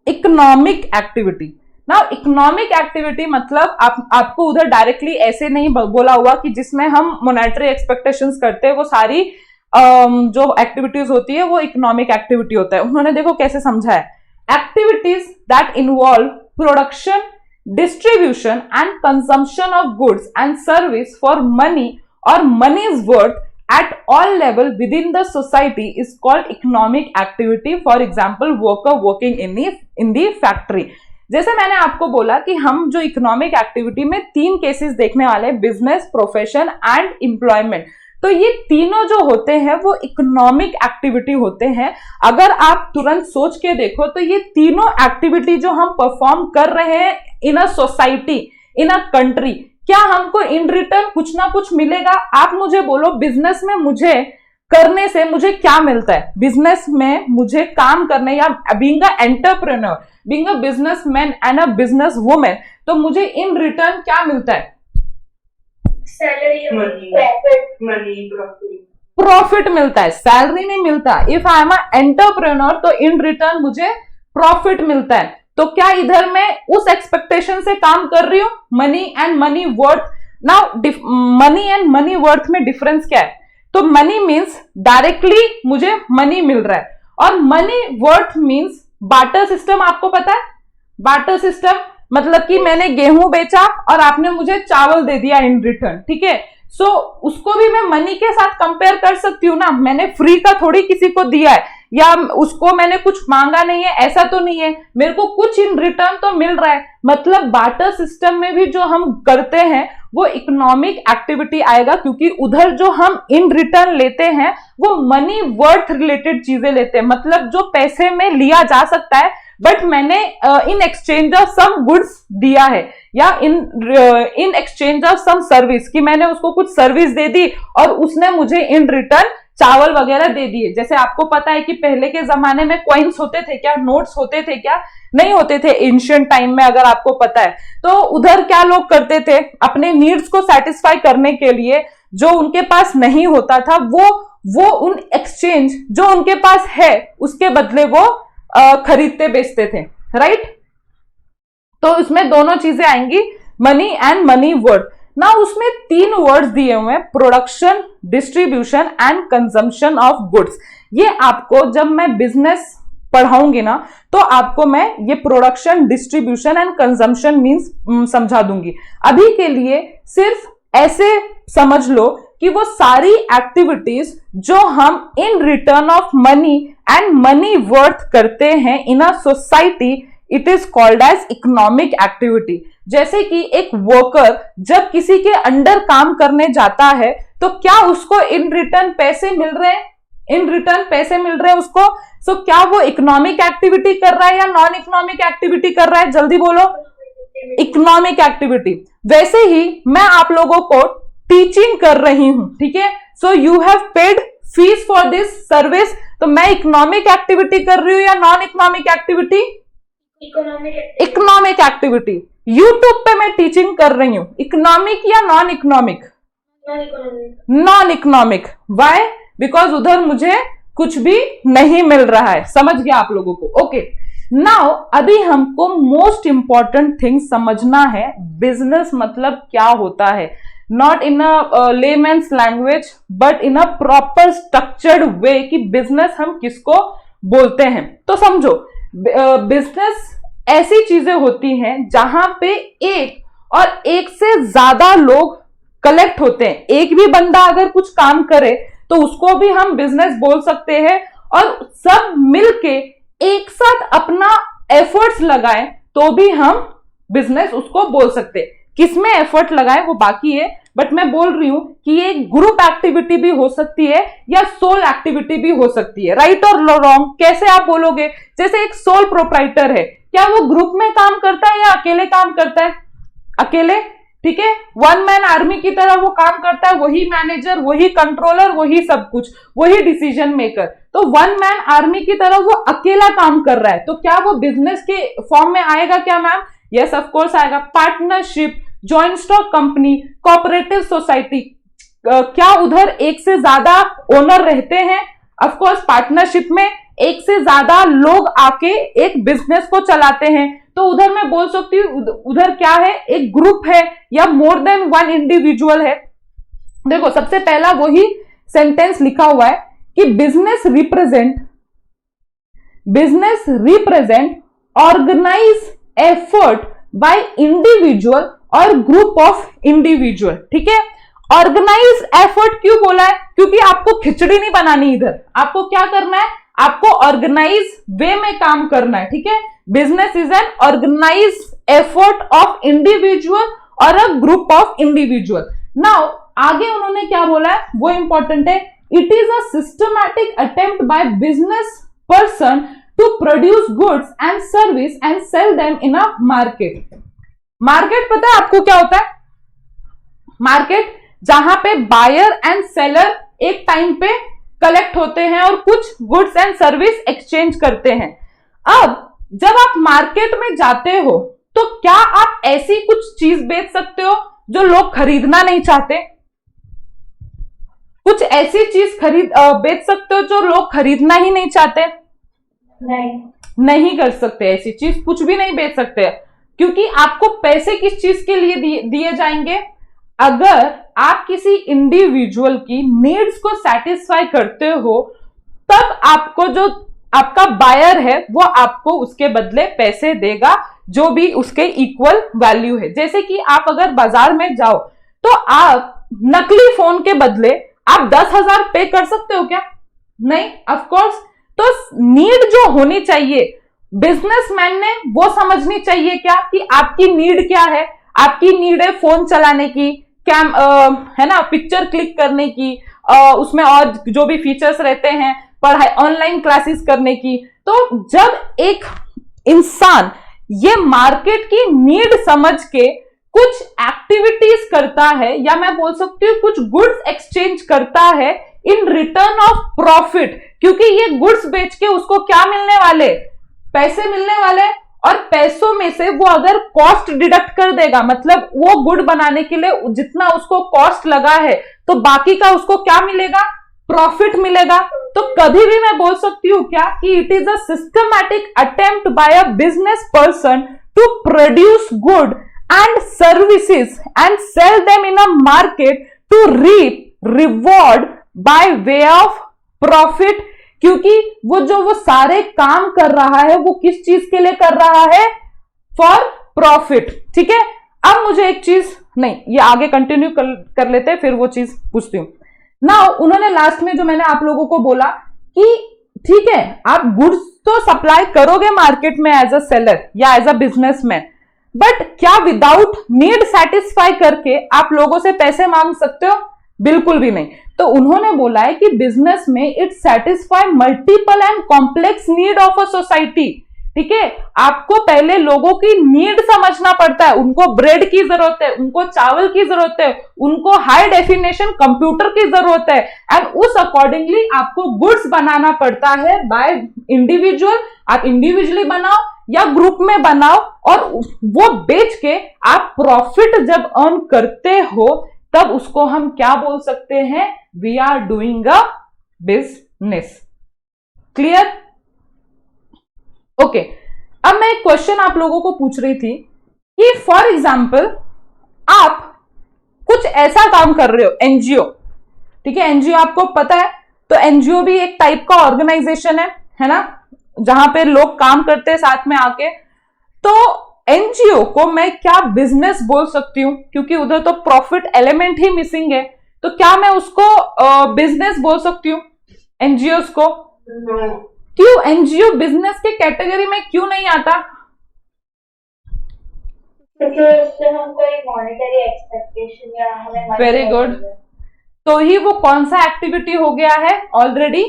economic activity. Now, economic activity मतलब आपको उधर डायरेक्टली ऐसे नहीं बोला हुआ कि जिसमें हम monetary expectations करते हैं, वो सारी जो एक्टिविटीज होती है वो इकोनॉमिक एक्टिविटी होता है। उन्होंने देखो कैसे समझा है, activities that involve production, distribution and consumption of goods and service for money और money's worth at all level within the society is called economic activity. For example, worker working in the factory. जैसे मैंने आपको बोला कि हम जो इकोनॉमिक एक्टिविटी में 3 केसेस देखने वाले, बिजनेस, प्रोफेशन एंड एम्प्लॉयमेंट, तो ये तीनों जो होते हैं वो इकोनॉमिक एक्टिविटी होते हैं। अगर आप तुरंत सोच के देखो तो ये तीनों एक्टिविटी जो हम परफॉर्म कर रहे हैं in a society, in a country, क्या हमको इन रिटर्न कुछ ना कुछ मिलेगा? आप मुझे बोलो, बिजनेस में मुझे करने से मुझे क्या मिलता है? बिजनेस में मुझे काम करने या being a entrepreneur, being a businessman and a business women, तो मुझे इन रिटर्न क्या मिलता है? सैलरी, प्रॉफिट मिलता है, सैलरी नहीं मिलता। If I am a entrepreneur तो इन रिटर्न मुझे प्रॉफिट मिलता है। तो क्या इधर मैं उस एक्सपेक्टेशन से काम कर रही हूं? Money and money worth. Now money and money worth में डिफरेंस क्या है? तो मनी मीन्स डायरेक्टली मुझे मनी मिल रहा है, और money worth means barter system. आपको पता है बार्टर सिस्टम मतलब कि मैंने गेहूं बेचा और आपने मुझे चावल दे दिया इन रिटर्न, ठीक है। सो उसको भी मैं मनी के साथ कंपेयर कर सकती हूँ ना, मैंने फ्री का थोड़ी किसी को दिया है या उसको मैंने कुछ मांगा नहीं है, ऐसा तो नहीं है, मेरे को कुछ इन रिटर्न तो मिल रहा है। मतलब बार्टर सिस्टम में भी जो हम करते हैं वो इकोनॉमिक एक्टिविटी आएगा, क्योंकि उधर जो हम इन रिटर्न लेते हैं वो मनी वर्थ रिलेटेड चीजें लेते हैं, मतलब जो पैसे में लिया जा सकता है बट मैंने in exchange of some goods दिया है, या in exchange of some service, कि मैंने उसको कुछ सर्विस दे दी और उसने मुझे इन रिटर्न चावल वगैरह दे दिए। जैसे आपको पता है कि पहले के जमाने में कॉइन्स होते थे क्या, नोट्स होते थे क्या? नहीं होते थे एंशिएंट टाइम में, अगर आपको पता है। तो उधर क्या लोग करते थे, अपने नीड्स को सेटिस्फाई करने के लिए जो उनके पास नहीं होता था वो उन एक्सचेंज जो उनके पास है उसके बदले वो खरीदते बेचते थे, राइट। तो इसमें दोनों चीजें आएंगी, मनी एंड मनी वर्थ। ना उसमें 3 वर्ड्स दिए हुए हैं, production, distribution and consumption of goods. ये आपको जब मैं बिजनेस पढ़ाऊंगी ना तो आपको मैं ये production, distribution and consumption means समझा दूंगी। अभी के लिए सिर्फ ऐसे समझ लो कि वो सारी एक्टिविटीज जो हम in return of money and money worth करते हैं in a society, it is called as economic activity. जैसे कि एक वर्कर जब किसी के अंडर काम करने जाता है तो क्या उसको इन रिटर्न पैसे मिल रहे हैं? इन रिटर्न पैसे मिल रहे हैं उसको। सो क्या वो इकोनॉमिक एक्टिविटी कर रहा है या नॉन इकोनॉमिक एक्टिविटी कर रहा है? जल्दी बोलो। Economic activity. वैसे ही मैं आप लोगों को टीचिंग कर रही हूं, ठीक है। So you have paid fees for this service. तो मैं इकोनॉमिक एक्टिविटी कर रही हूं या non economic activity? Economic activity. YouTube पे मैं टीचिंग कर रही हूं, इकोनॉमिक या non economic? Non economic. Why? Because उधर मुझे कुछ भी नहीं मिल रहा है। समझ गया आप लोगों को? ओके। नाउ अभी हमको मोस्ट इंपॉर्टेंट थिंग समझना है, बिजनेस मतलब क्या होता है। Not in a layman's language but in a proper structured way कि बिजनेस हम किसको बोलते हैं। तो समझो, बिजनेस ऐसी चीजें होती हैं जहां पे एक और एक से ज्यादा लोग कलेक्ट होते हैं। एक भी बंदा अगर कुछ काम करे तो उसको भी हम बिजनेस बोल सकते हैं, और सब मिलके एक साथ अपना एफर्ट्स लगाएं तो भी हम बिजनेस उसको बोल सकते हैं। किसमें एफर्ट लगाएं वो बाकी है, बट मैं बोल रही हूं कि ये ग्रुप एक्टिविटी भी हो सकती है या सोल एक्टिविटी भी हो सकती है। राइट और रॉन्ग कैसे आप बोलोगे? जैसे एक सोल प्रोप्राइटर है, क्या वो ग्रुप में काम करता है या अकेले काम करता है? अकेले, ठीक है। वन मैन आर्मी की तरह वो काम करता है, वही मैनेजर, वही कंट्रोलर, वही सब कुछ, वही डिसीजन मेकर। तो वन मैन आर्मी की तरह वो अकेला काम कर रहा है, तो क्या वो बिजनेस के फॉर्म में आएगा क्या मैम? यस ऑफ कोर्स आएगा। Partnership, joint stock company, cooperative society, क्या उधर एक से ज्यादा ओनर रहते हैं? ऑफ कोर्स पार्टनरशिप में एक से ज्यादा लोग आके एक बिजनेस को चलाते हैं, तो उधर मैं बोल सकती हूँ उधर क्या है, एक ग्रुप है या मोर देन वन इंडिविजुअल है। देखो सबसे पहला वही सेंटेंस लिखा हुआ है कि business represent organize effort by individual और ग्रुप ऑफ इंडिविजुअल, ठीक है। ऑर्गेनाइज एफर्ट क्यों बोला है? क्योंकि आपको खिचड़ी नहीं बनानी, इधर आपको क्या करना है, आपको ऑर्गेनाइज वे में काम करना है, ठीक है। Business is an organise effort of individual और a group of individual. Now आगे उन्होंने क्या बोला है वो इंपॉर्टेंट है। It is a systematic attempt by business person to produce goods and service and sell them in a market. Market पता है आपको क्या होता है? मार्केट जहां पे बायर एंड सेलर एक टाइम पे कलेक्ट होते हैं और कुछ गुड्स एंड सर्विस एक्सचेंज करते हैं। अब जब आप मार्केट में जाते हो तो क्या आप ऐसी कुछ चीज बेच सकते हो जो लोग खरीदना नहीं चाहते? कुछ ऐसी चीज बेच सकते हो जो लोग खरीदना ही नहीं चाहते? नहीं कर सकते। ऐसी चीज कुछ भी नहीं बेच सकते, क्योंकि आपको पैसे किस चीज के लिए दिए जाएंगे? अगर आप किसी इंडिविजुअल की नीड्स को सेटिस्फाई करते हो तब आपको जो आपका बायर है वो आपको उसके बदले पैसे देगा, जो भी उसके इक्वल वैल्यू है। जैसे कि आप अगर बाजार में जाओ तो आप नकली फोन के बदले आप 10,000 पे कर सकते हो क्या? नहीं, ऑफ कोर्स। तो नीड जो होनी चाहिए बिजनेसमैन ने वो समझनी चाहिए क्या कि आपकी नीड क्या है। आपकी नीड है फोन चलाने की, है ना, पिक्चर क्लिक करने की, उसमें और जो भी फीचर्स रहते हैं, पढ़ाई, ऑनलाइन क्लासेस करने की। तो जब एक इंसान ये मार्केट की नीड समझ के कुछ एक्टिविटीज करता है, या मैं बोल सकती हूँ कुछ गुड्स एक्सचेंज करता है इन रिटर्न ऑफ प्रॉफिट, क्योंकि ये गुड्स बेच के उसको क्या मिलने वाले? पैसे मिलने वाले। और पैसों में से वो अगर कॉस्ट डिडक्ट कर देगा, मतलब वो गुड बनाने के लिए जितना उसको कॉस्ट लगा है, तो बाकी का उसको क्या मिलेगा? प्रॉफिट मिलेगा। तो कभी भी मैं बोल सकती हूँ क्या कि it is a systematic attempt by a business person to produce good and services and sell them in a market to reap reward by way of profit. क्योंकि वो सारे काम कर रहा है वो किस चीज के लिए कर रहा है? फॉर प्रॉफिट, ठीक है। अब मुझे एक चीज, नहीं ये आगे कंटिन्यू कर लेते हैं, फिर वो चीज पूछती हूँ ना। उन्होंने लास्ट में जो मैंने आप लोगों को बोला कि ठीक है आप गुड्स तो सप्लाई करोगे मार्केट में एज अ सेलर या एज अ बिजनेसमैन, बट क्या विदाउट नीड सेटिस्फाई करके आप लोगों से पैसे मांग सकते हो? बिल्कुल भी नहीं। तो उन्होंने बोला है कि बिजनेस में it satisfy multiple and complex need of a society. ठीक है, आपको पहले लोगों की नीड समझना पड़ता है, उनको ब्रेड की जरूरत है, उनको चावल की जरूरत है, उनको हाई डेफिनेशन कंप्यूटर की जरूरत है, एंड उस अकॉर्डिंगली आपको गुड्स बनाना पड़ता है बाय इंडिविजुअल। आप इंडिविजुअली बनाओ या ग्रुप में बनाओ, और वो बेच के आप प्रॉफिट जब अर्न करते हो तब उसको हम क्या बोल सकते हैं, we are doing a business. Clear? Okay, अब मैं एक क्वेश्चन आप लोगों को पूछ रही थी कि फॉर एग्जाम्पल आप कुछ ऐसा काम कर रहे हो, एनजीओ। ठीक है, एनजीओ आपको पता है, तो एनजीओ भी एक टाइप का ऑर्गेनाइजेशन है ना, जहां पे लोग काम करते हैं साथ में आके। तो एनजीओ को मैं क्या बिजनेस बोल सकती हूँ, क्योंकि उधर तो प्रॉफिट एलिमेंट ही मिसिंग है, तो क्या मैं उसको बिजनेस बोल सकती हूँ एनजीओ को? क्यों एनजीओ बिजनेस के कैटेगरी में क्यों नहीं आता? क्योंकि उससे हम कोई मॉनेटरी एक्सपेक्टेशन या हमें वेरी गुड। तो ही वो कौन सा एक्टिविटी हो गया है already?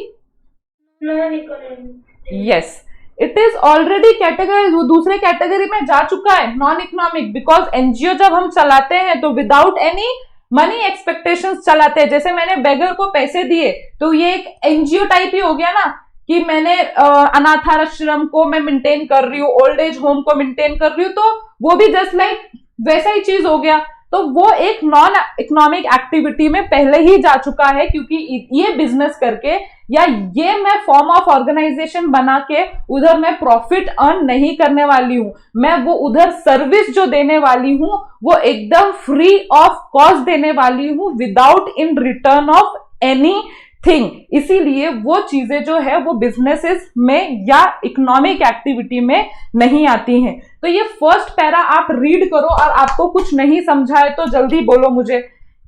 Yes, it is already category, वो दूसरे कैटेगरी में जा चुका है, नॉन इकोनॉमिक। बिकॉज एनजीओ जब हम चलाते हैं तो विदाउट एनी मनी एक्सपेक्टेशंस चलाते हैं। जैसे मैंने बेगर को पैसे दिए तो ये एक एनजीओ टाइप ही हो गया ना, कि मैंने अनाथाश्रम को मैं मेंटेन कर रही हूँ, ओल्ड एज होम को मेंटेन कर रही हूँ, तो वो भी जस्ट लाइक वैसा ही चीज हो गया। तो वो एक नॉन इकोनॉमिक एक्टिविटी में पहले ही जा चुका है, क्योंकि ये बिजनेस करके या ये मैं फॉर्म ऑफ ऑर्गेनाइजेशन बना के उधर मैं प्रॉफिट अर्न नहीं करने वाली हूं। मैं वो उधर सर्विस जो देने वाली हूं वो एकदम फ्री ऑफ कॉस्ट देने वाली हूं, without in return of any thing. इसीलिए वो चीजें जो है वो बिजनेसेस में या इकोनॉमिक एक्टिविटी में नहीं आती हैं। तो ये फर्स्ट पैरा आप रीड करो, और आपको कुछ नहीं समझा है तो जल्दी बोलो मुझे।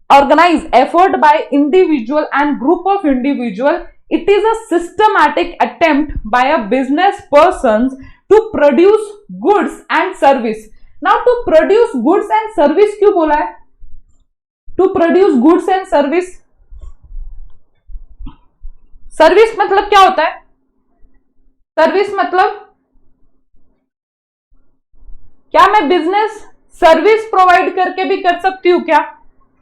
Organize effort by individual and group of individual, it is a systematic attempt by a business person to produce goods and service. Now to produce goods and service क्यों बोला है? To produce goods and service, service मतलब क्या होता है? सर्विस मतलब क्या मैं बिजनेस सर्विस प्रोवाइड करके भी कर सकती हूं क्या?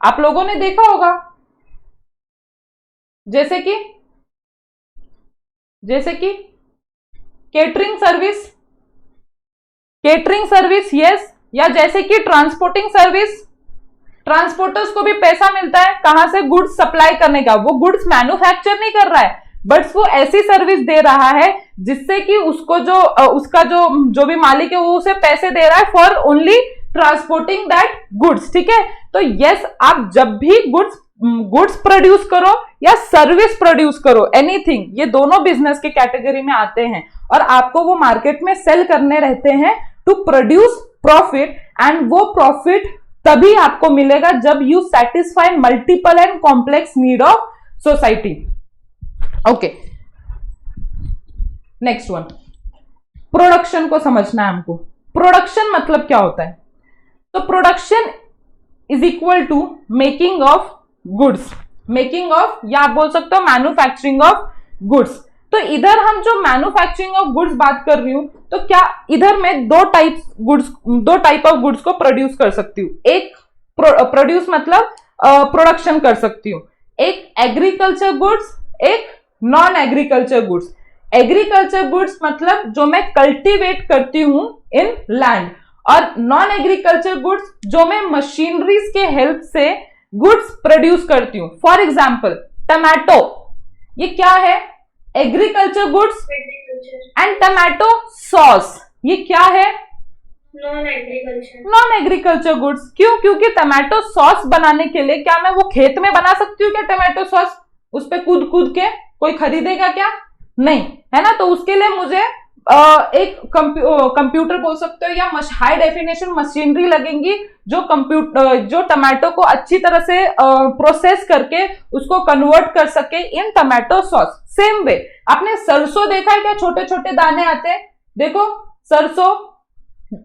आप लोगों ने देखा होगा, जैसे कि केटरिंग सर्विस, यस, या जैसे कि ट्रांसपोर्टिंग सर्विस, ट्रांसपोर्टर्स को भी पैसा मिलता है कहां से? गुड्स सप्लाई करने का। वो गुड्स मैन्युफैक्चर नहीं कर रहा है, बट वो ऐसी सर्विस दे रहा है जिससे कि उसको उसका जो भी मालिक है वो उसे पैसे दे रहा है for only transporting that goods. ठीक है, तो यस, आप जब भी गुड्स प्रोड्यूस करो या सर्विस प्रोड्यूस करो, एनीथिंग, ये दोनों बिजनेस के कैटेगरी में आते हैं, और आपको वो मार्केट में सेल करने रहते हैं टू प्रोड्यूस प्रॉफिट। एंड वो प्रॉफिट तभी आपको मिलेगा जब you satisfy multiple and complex need of society. Okay, next one, production को समझना है हमको। प्रोडक्शन मतलब क्या होता है? तो production is equal to making of goods, making of, या आप बोल सकते हो मैन्युफैक्चरिंग ऑफ गुड्स। तो इधर हम जो मैन्युफैक्चरिंग ऑफ गुड्स बात कर रही हूं, तो क्या इधर मैं दो टाइप ऑफ गुड्स को प्रोड्यूस कर सकती हूँ। एक प्रोड्यूस मतलब प्रोडक्शन कर सकती हूँ, एक एग्रीकल्चर गुड्स, एक non agriculture goods. Agriculture goods मतलब जो मैं कल्टीवेट करती हूं इन लैंड, और नॉन एग्रीकल्चर गुड्स जो मैं मशीनरीज के हेल्प से गुड्स प्रोड्यूस करती हूं। फॉर एग्जाम्पल टमाटो, ये क्या है? Agriculture goods. And tomato sauce, ये क्या है? Non agriculture goods. क्यों? क्योंकि टमाटो सॉस बनाने के लिए क्या मैं वो खेत में बना सकती हूँ क्या? टमाटो सॉस उस पे कूद के कोई खरीदेगा क्या? नहीं, है ना। तो उसके लिए मुझे एक कंप्यूटर बोल सकते हो या हाई डेफिनेशन मशीनरी लगेंगी जो टमाटो को अच्छी तरह से प्रोसेस करके उसको कन्वर्ट कर सके इन टमाटो सॉस। सेम वे आपने सरसों देखा है क्या? छोटे छोटे दाने आते हैं, देखो सरसों,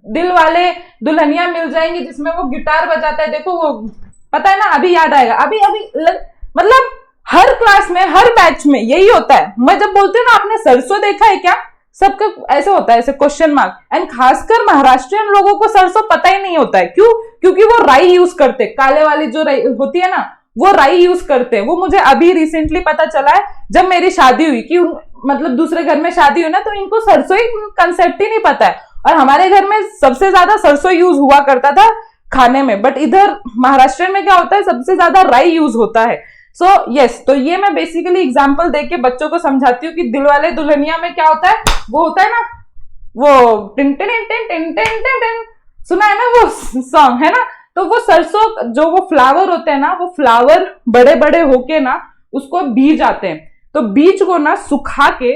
दिल वाले दुल्हनिया मिल जाएंगी जिसमें वो गिटार बजाता है, देखो वो, पता है ना, अभी याद आएगा, मतलब हर क्लास में, हर बैच में यही होता है। मैं जब बोलती हूँ ना आपने सरसों देखा है क्या, सबका ऐसे होता है, ऐसे क्वेश्चन मार्क। एंड खासकर महाराष्ट्रियन लोगों को सरसों पता ही नहीं होता है। क्यों? क्योंकि वो राई यूज करते, काले वाली जो राई होती है ना, वो राई यूज करते हैं। वो मुझे अभी रिसेंटली पता चला है जब मेरी शादी हुई, कि मतलब दूसरे घर में शादी हुई ना, तो इनको सरसों ही कंसेप्ट ही नहीं पता है। और हमारे घर में सबसे ज्यादा सरसों यूज हुआ करता था खाने में, बट इधर महाराष्ट्र में क्या होता है, सबसे ज्यादा राई यूज होता है। सो यस, तो ये मैं बेसिकली एग्जांपल देके बच्चों को समझाती हूँ कि दिलवाले दुल्हनिया में क्या होता है, वो होता है ना, वो tin tin tin tin tin tin tin, सुना है ना वो सॉन्ग, है ना। तो वो सरसों जो वो फ्लावर होते हैं ना, वो फ्लावर बड़े बड़े होके ना उसको बीज आते हैं। तो बीज को ना सुखा के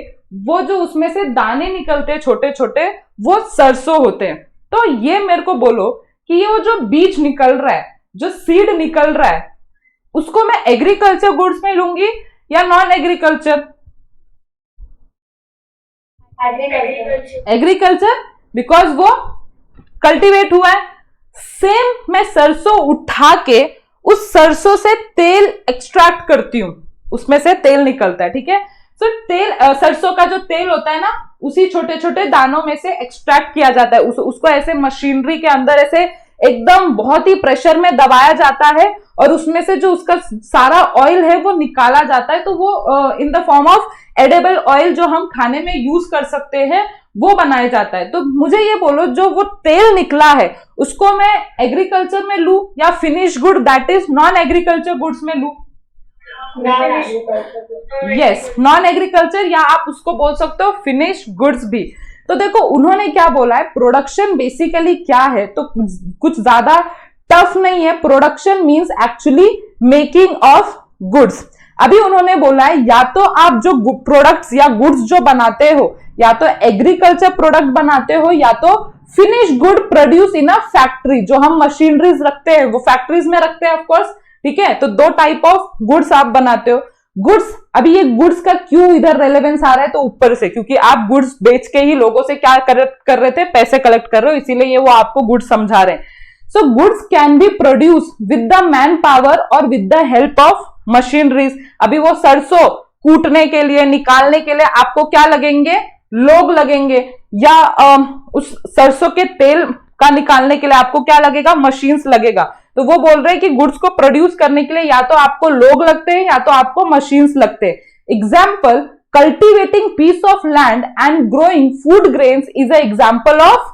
वो जो उसमें से दाने निकलते हैं छोटे छोटे, वो सरसों होते हैं। तो ये मेरे को बोलो कि ये वो जो बीज निकल रहा है, जो सीड निकल रहा है, उसको मैं एग्रीकल्चर गुड्स में लूंगी या नॉन एग्रीकल्चर? एग्रीकल्चर, बिकॉज वो कल्टीवेट हुआ है। सेम मैं सरसों उठा के उस सरसों से तेल एक्सट्रैक्ट करती हूं, उसमें से तेल निकलता है, ठीक है। तो तेल, सरसों का जो तेल होता है ना, उसी छोटे छोटे दानों में से एक्सट्रैक्ट किया जाता है। उसको ऐसे मशीनरी के अंदर ऐसे एकदम बहुत ही प्रेशर में दबाया जाता है, और उसमें से जो उसका सारा ऑयल है वो निकाला जाता है। तो वो in the form of edible oil, जो हम खाने में यूज कर सकते हैं, वो बनाया जाता है। तो मुझे ये बोलो, जो वो तेल निकला है उसको मैं एग्रीकल्चर में लूं या finish good, that is non agriculture goods में लूं? यस, नॉन एग्रीकल्चर, या आप उसको बोल सकते हो फिनिश गुड्स भी। तो देखो उन्होंने क्या बोला है, प्रोडक्शन बेसिकली क्या है, तो कुछ ज्यादा टफ नहीं है। Production means actually making of goods. अभी उन्होंने बोला है या तो आप जो प्रोडक्ट्स या गुड्स जो बनाते हो, या तो एग्रीकल्चर प्रोडक्ट बनाते हो, या तो finish good produce in a factory. जो हम मशीनरीज रखते हैं वो फैक्ट्रीज में रखते हैं ऑफकोर्स, ठीक है। तो दो टाइप ऑफ गुड्स आप बनाते हो। गुड्स, अभी ये गुड्स का क्यों इधर रेलेवेंस आ रहा है, तो ऊपर से, क्योंकि आप गुड्स बेच के ही लोगों से क्या कर रहे थे, पैसे कलेक्ट कर रहे हो, इसीलिए ये वो आपको गुड्स समझा रहे हैं। So goods can be produce with the man power और with the help of machineries. अभी वो सरसों कूटने के लिए, निकालने के लिए आपको क्या लगेंगे, लोग लगेंगे, या उस सरसों के तेल का निकालने के लिए आपको क्या लगेगा, मशीन्स लगेगा। तो वो बोल रहे हैं कि गुड्स को प्रोड्यूस करने के लिए या तो आपको लोग लगते हैं या तो आपको मशीन्स लगते हैं। Example, cultivating piece of land and growing food grains is a example of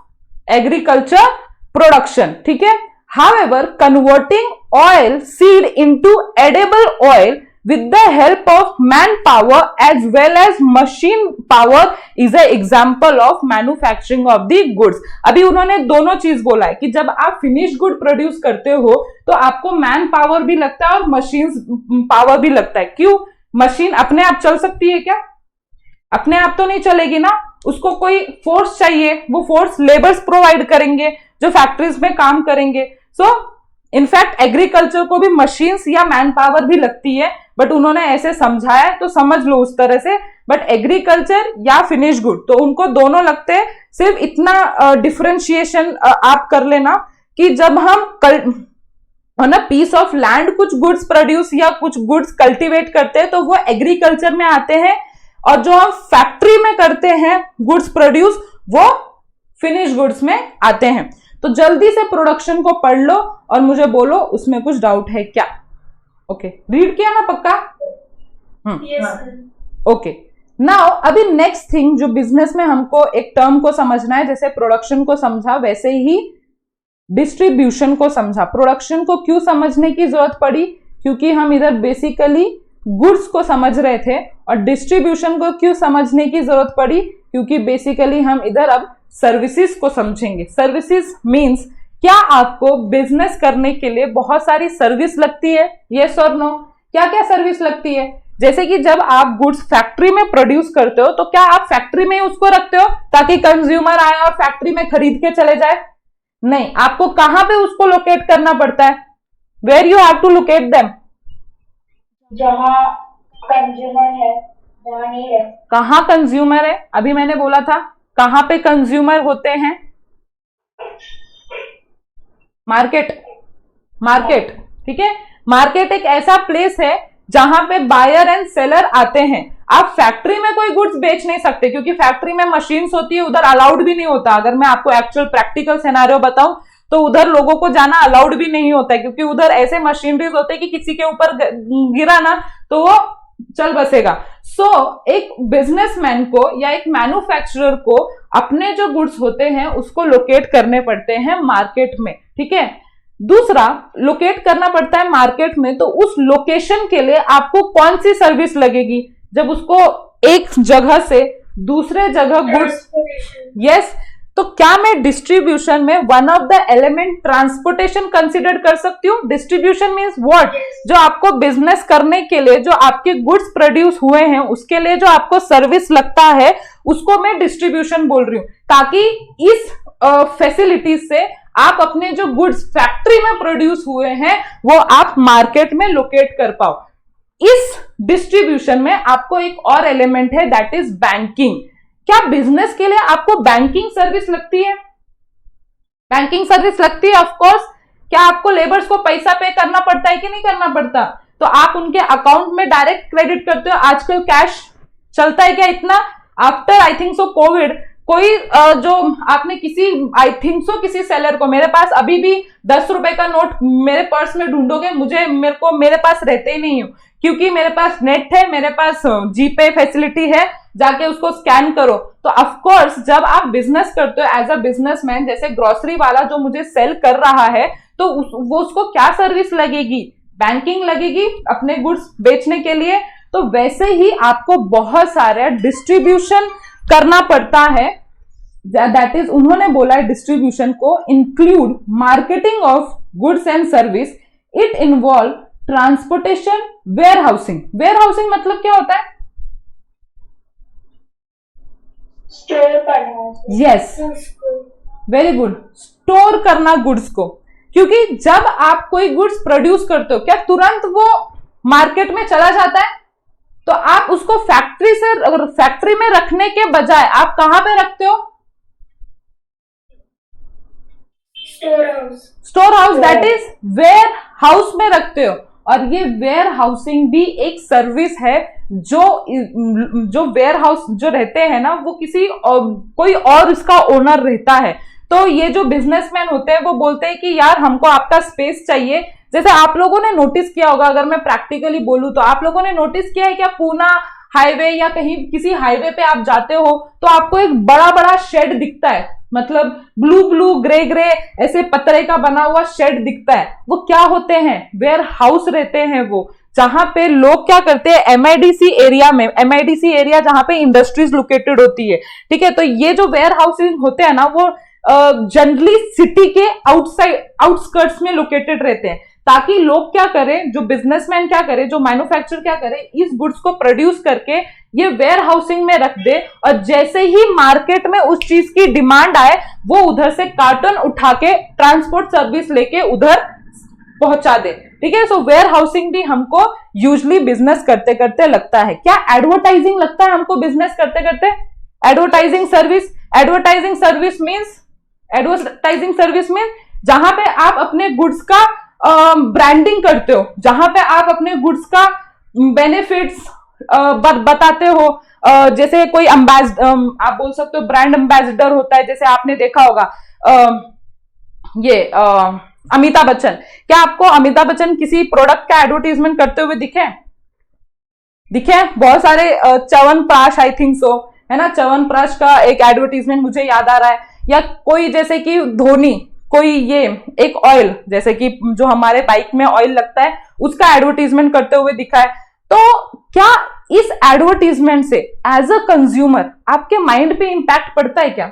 agriculture production, ठीक है। However, converting oil seed into edible oil with the help of manpower as well as machine power is a example of manufacturing of the goods। अभी उन्होंने दोनों चीज बोला है कि जब आप फिनिश गुड प्रोड्यूस करते हो तो आपको मैन पावर भी लगता है और मशीन पावर भी लगता है। क्यों? मशीन अपने आप चल सकती है क्या? अपने आप तो नहीं चलेगी ना, उसको कोई फोर्स चाहिए, वो फोर्स लेबर्स प्रोवाइड करेंगे जो फैक्ट्रीज में काम करेंगे। सो इनफैक्ट एग्रीकल्चर को भी मशीन्स या मैन पावर भी लगती है, बट उन्होंने ऐसे समझाया तो समझ लो उस तरह से। बट एग्रीकल्चर या फिनिश गुड तो उनको दोनों लगते हैं। सिर्फ इतना डिफरेंशिएशन आप कर लेना कि जब हम ना पीस ऑफ लैंड कुछ गुड्स प्रोड्यूस या कुछ गुड्स कल्टीवेट करते हैं तो वो एग्रीकल्चर में आते हैं, और जो हम फैक्ट्री में करते हैं गुड्स प्रोड्यूस वो फिनिश गुड्स में आते हैं। तो जल्दी से प्रोडक्शन को पढ़ लो और मुझे बोलो उसमें कुछ डाउट है क्या। ओके, रीड किया ना पक्का? ओके, नाउ अभी नेक्स्ट थिंग जो बिजनेस में हमको एक टर्म को समझना है, जैसे प्रोडक्शन को समझा वैसे ही डिस्ट्रीब्यूशन को समझा। प्रोडक्शन को क्यों समझने की जरूरत पड़ी? क्योंकि हम इधर बेसिकली गुड्स को समझ रहे थे। और डिस्ट्रीब्यूशन को क्यों समझने की जरूरत पड़ी? क्योंकि बेसिकली हम इधर अब सर्विसेज को समझेंगे। सर्विसेज मींस क्या आपको बिजनेस करने के लिए बहुत सारी सर्विस लगती है, यस और नो? क्या क्या सर्विस लगती है? जैसे कि जब आप गुड्स फैक्ट्री में प्रोड्यूस करते हो तो क्या आप फैक्ट्री में ही उसको रखते हो ताकि कंज्यूमर आए और फैक्ट्री में खरीद के चले जाए? नहीं, आपको कहां पे उसको लोकेट करना पड़ता है? Where you have to locate them? जहां कंज्यूमर है, जहां नहीं है। कहां कंज्यूमर है? अभी मैंने बोला था कहां पे कंज्यूमर होते हैं? मार्केट। मार्केट, ठीक है। मार्केट एक ऐसा प्लेस है जहां पे बायर एंड सेलर आते हैं। आप फैक्ट्री में कोई गुड्स बेच नहीं सकते क्योंकि फैक्ट्री में मशीन्स होती है, उधर अलाउड भी नहीं होता। अगर मैं आपको एक्चुअल प्रैक्टिकल सिनेरियो बताऊं तो उधर लोगों को जाना अलाउड भी नहीं होता है, क्योंकि उधर ऐसे मशीनरीज होते हैं कि किसी के ऊपर गिरा ना तो वो चल बसेगा। एक बिजनेसमैन को या एक मैन्युफैक्चरर को अपने जो गुड्स होते हैं उसको लोकेट करने पड़ते हैं मार्केट में, ठीक है। दूसरा, लोकेट करना पड़ता है मार्केट में, तो उस लोकेशन के लिए आपको कौन सी सर्विस लगेगी जब उसको एक जगह से दूसरे जगह गुड्स, यस। तो क्या मैं डिस्ट्रीब्यूशन में one of the element transportation consider कर सकती हूँ? Distribution means what? जो आपको बिजनेस करने के लिए जो आपके गुड्स प्रोड्यूस हुए हैं उसके लिए जो आपको सर्विस लगता है उसको मैं डिस्ट्रीब्यूशन बोल रही हूँ, ताकि इस फैसिलिटीज से आप अपने जो गुड्स फैक्ट्री में प्रोड्यूस हुए हैं वो आप मार्केट में लोकेट कर पाओ। इस डिस्ट्रीब्यूशन में आपको एक और एलिमेंट है, दैट इज बैंकिंग। क्या बिजनेस के लिए आपको बैंकिंग सर्विस लगती है? बैंकिंग सर्विस लगती है, ऑफ कोर्स। क्या आपको लेबर्स को पैसा पे करना पड़ता है कि नहीं करना पड़ता? तो आप उनके अकाउंट में डायरेक्ट क्रेडिट करते हो। आजकल कैश चलता है क्या इतना? After I think so Covid, कोई जो आपने किसी सेलर को, मेरे पास अभी भी 10 रुपए का नोट मेरे पर्स में ढूंढोगे, मेरे पास रहते ही नहीं हो, क्योंकि मेरे पास नेट है, मेरे पास जीपे फैसिलिटी है, जाके उसको स्कैन करो। तो ऑफ कोर्स जब आप बिजनेस करते हो एज अ बिजनेसमैन, जैसे ग्रोसरी वाला जो मुझे सेल कर रहा है, तो वो उसको क्या सर्विस लगेगी? बैंकिंग लगेगी अपने गुड्स बेचने के लिए। तो वैसे ही आपको बहुत सारे डिस्ट्रीब्यूशन करना पड़ता है, दैट इज उन्होंने बोला है डिस्ट्रीब्यूशन को include marketing of goods and service, it involve transportation, warehousing. Warehousing मतलब क्या होता है? स्टोर करना। यस, वेरी गुड, स्टोर करना गुड्स को। क्योंकि जब आप कोई गुड्स प्रोड्यूस करते हो, क्या तुरंत वो मार्केट में चला जाता है? तो आप उसको फैक्ट्री में रखने के बजाय आप कहां पे रखते हो? Store house, that is warehouse में रखते हो। और ये वेयर हाउसिंग भी एक सर्विस है जो वेयर हाउस जो रहते हैं ना, वो कोई और इसका ओनर रहता है। तो ये जो बिजनेसमैन होते हैं वो बोलते हैं कि यार हमको आपका स्पेस चाहिए। जैसे आप लोगों ने नोटिस किया होगा, अगर मैं प्रैक्टिकली बोलूं तो आप लोगों ने नोटिस किया है क्या, पूना हाईवे या कहीं किसी हाईवे पे आप जाते हो तो आपको एक बड़ा बड़ा शेड दिखता है, मतलब ब्लू ग्रे ऐसे पतरे का बना हुआ शेड दिखता है। वो क्या होते हैं? वेयर हाउस रहते हैं वो, जहां पे लोग क्या करते हैं, एमआईडीसी एरिया जहां पे इंडस्ट्रीज लोकेटेड होती है, ठीक है। तो ये जो वेयर हाउसिंग होते हैं ना, वो जनरली सिटी के आउटस्कर्ट्स में लोकेटेड रहते हैं, ताकि लोग क्या करें, जो बिजनेसमैन क्या करे, जो मैन्युफैक्चरर क्या करे, इस गुड्स को प्रोड्यूस करके ये वेयर हाउसिंग में रख दे, और जैसे ही मार्केट में उस चीज की डिमांड आए वो उधर से कार्टन उठा के ट्रांसपोर्ट सर्विस लेके उधर पहुंचा दे, ठीक है। सो वेयर हाउसिंग भी हमको यूजली बिजनेस करते करते लगता है। क्या एडवर्टाइजिंग लगता है हमको बिजनेस करते करते? एडवर्टाइजिंग सर्विस मीन्स जहां पे आप अपने गुड्स का ब्रांडिंग करते हो, जहां पे आप अपने गुड्स का बेनिफिट्स बताते हो। जैसे कोई आप बोल सकते हो ब्रांड एम्बेसडर होता है, जैसे आपने देखा होगा अमिताभ बच्चन। क्या आपको अमिताभ बच्चन किसी प्रोडक्ट का एडवर्टाइजमेंट करते हुए दिखे? बहुत सारे च्यवनप्राश आई थिंक सो, है ना, च्यवनप्राश का एक एडवर्टाइजमेंट मुझे याद आ रहा है। या कोई जैसे कि धोनी, कोई ये एक ऑयल, जैसे कि जो हमारे बाइक में ऑयल लगता है उसका एडवर्टाइजमेंट करते हुए दिखा है। तो क्या इस एडवर्टाइजमेंट से एज अ कंज्यूमर आपके माइंड पे इंपैक्ट पड़ता है क्या?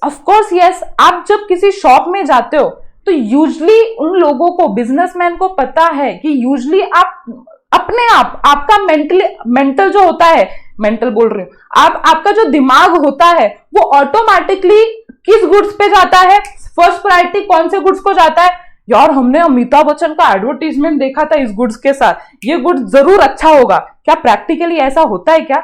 Of course yes. आप जब किसी शॉप में जाते हो तो यूजली उन लोगों को, बिजनेसमैन को पता है कि यूजली आप अपने आप, आपका मेंटल जो होता है, मेंटल बोल रही हूं, आपका जो दिमाग होता है वो ऑटोमेटिकली किस गुड्स पे जाता है? फर्स्ट प्रायोरिटी कौन से गुड्स को जाता है? यार हमने अमिताभ बच्चन का एडवर्टाइजमेंट देखा था इस गुड्स के साथ, ये गुड्स जरूर अच्छा होगा। क्या प्रैक्टिकली ऐसा होता है क्या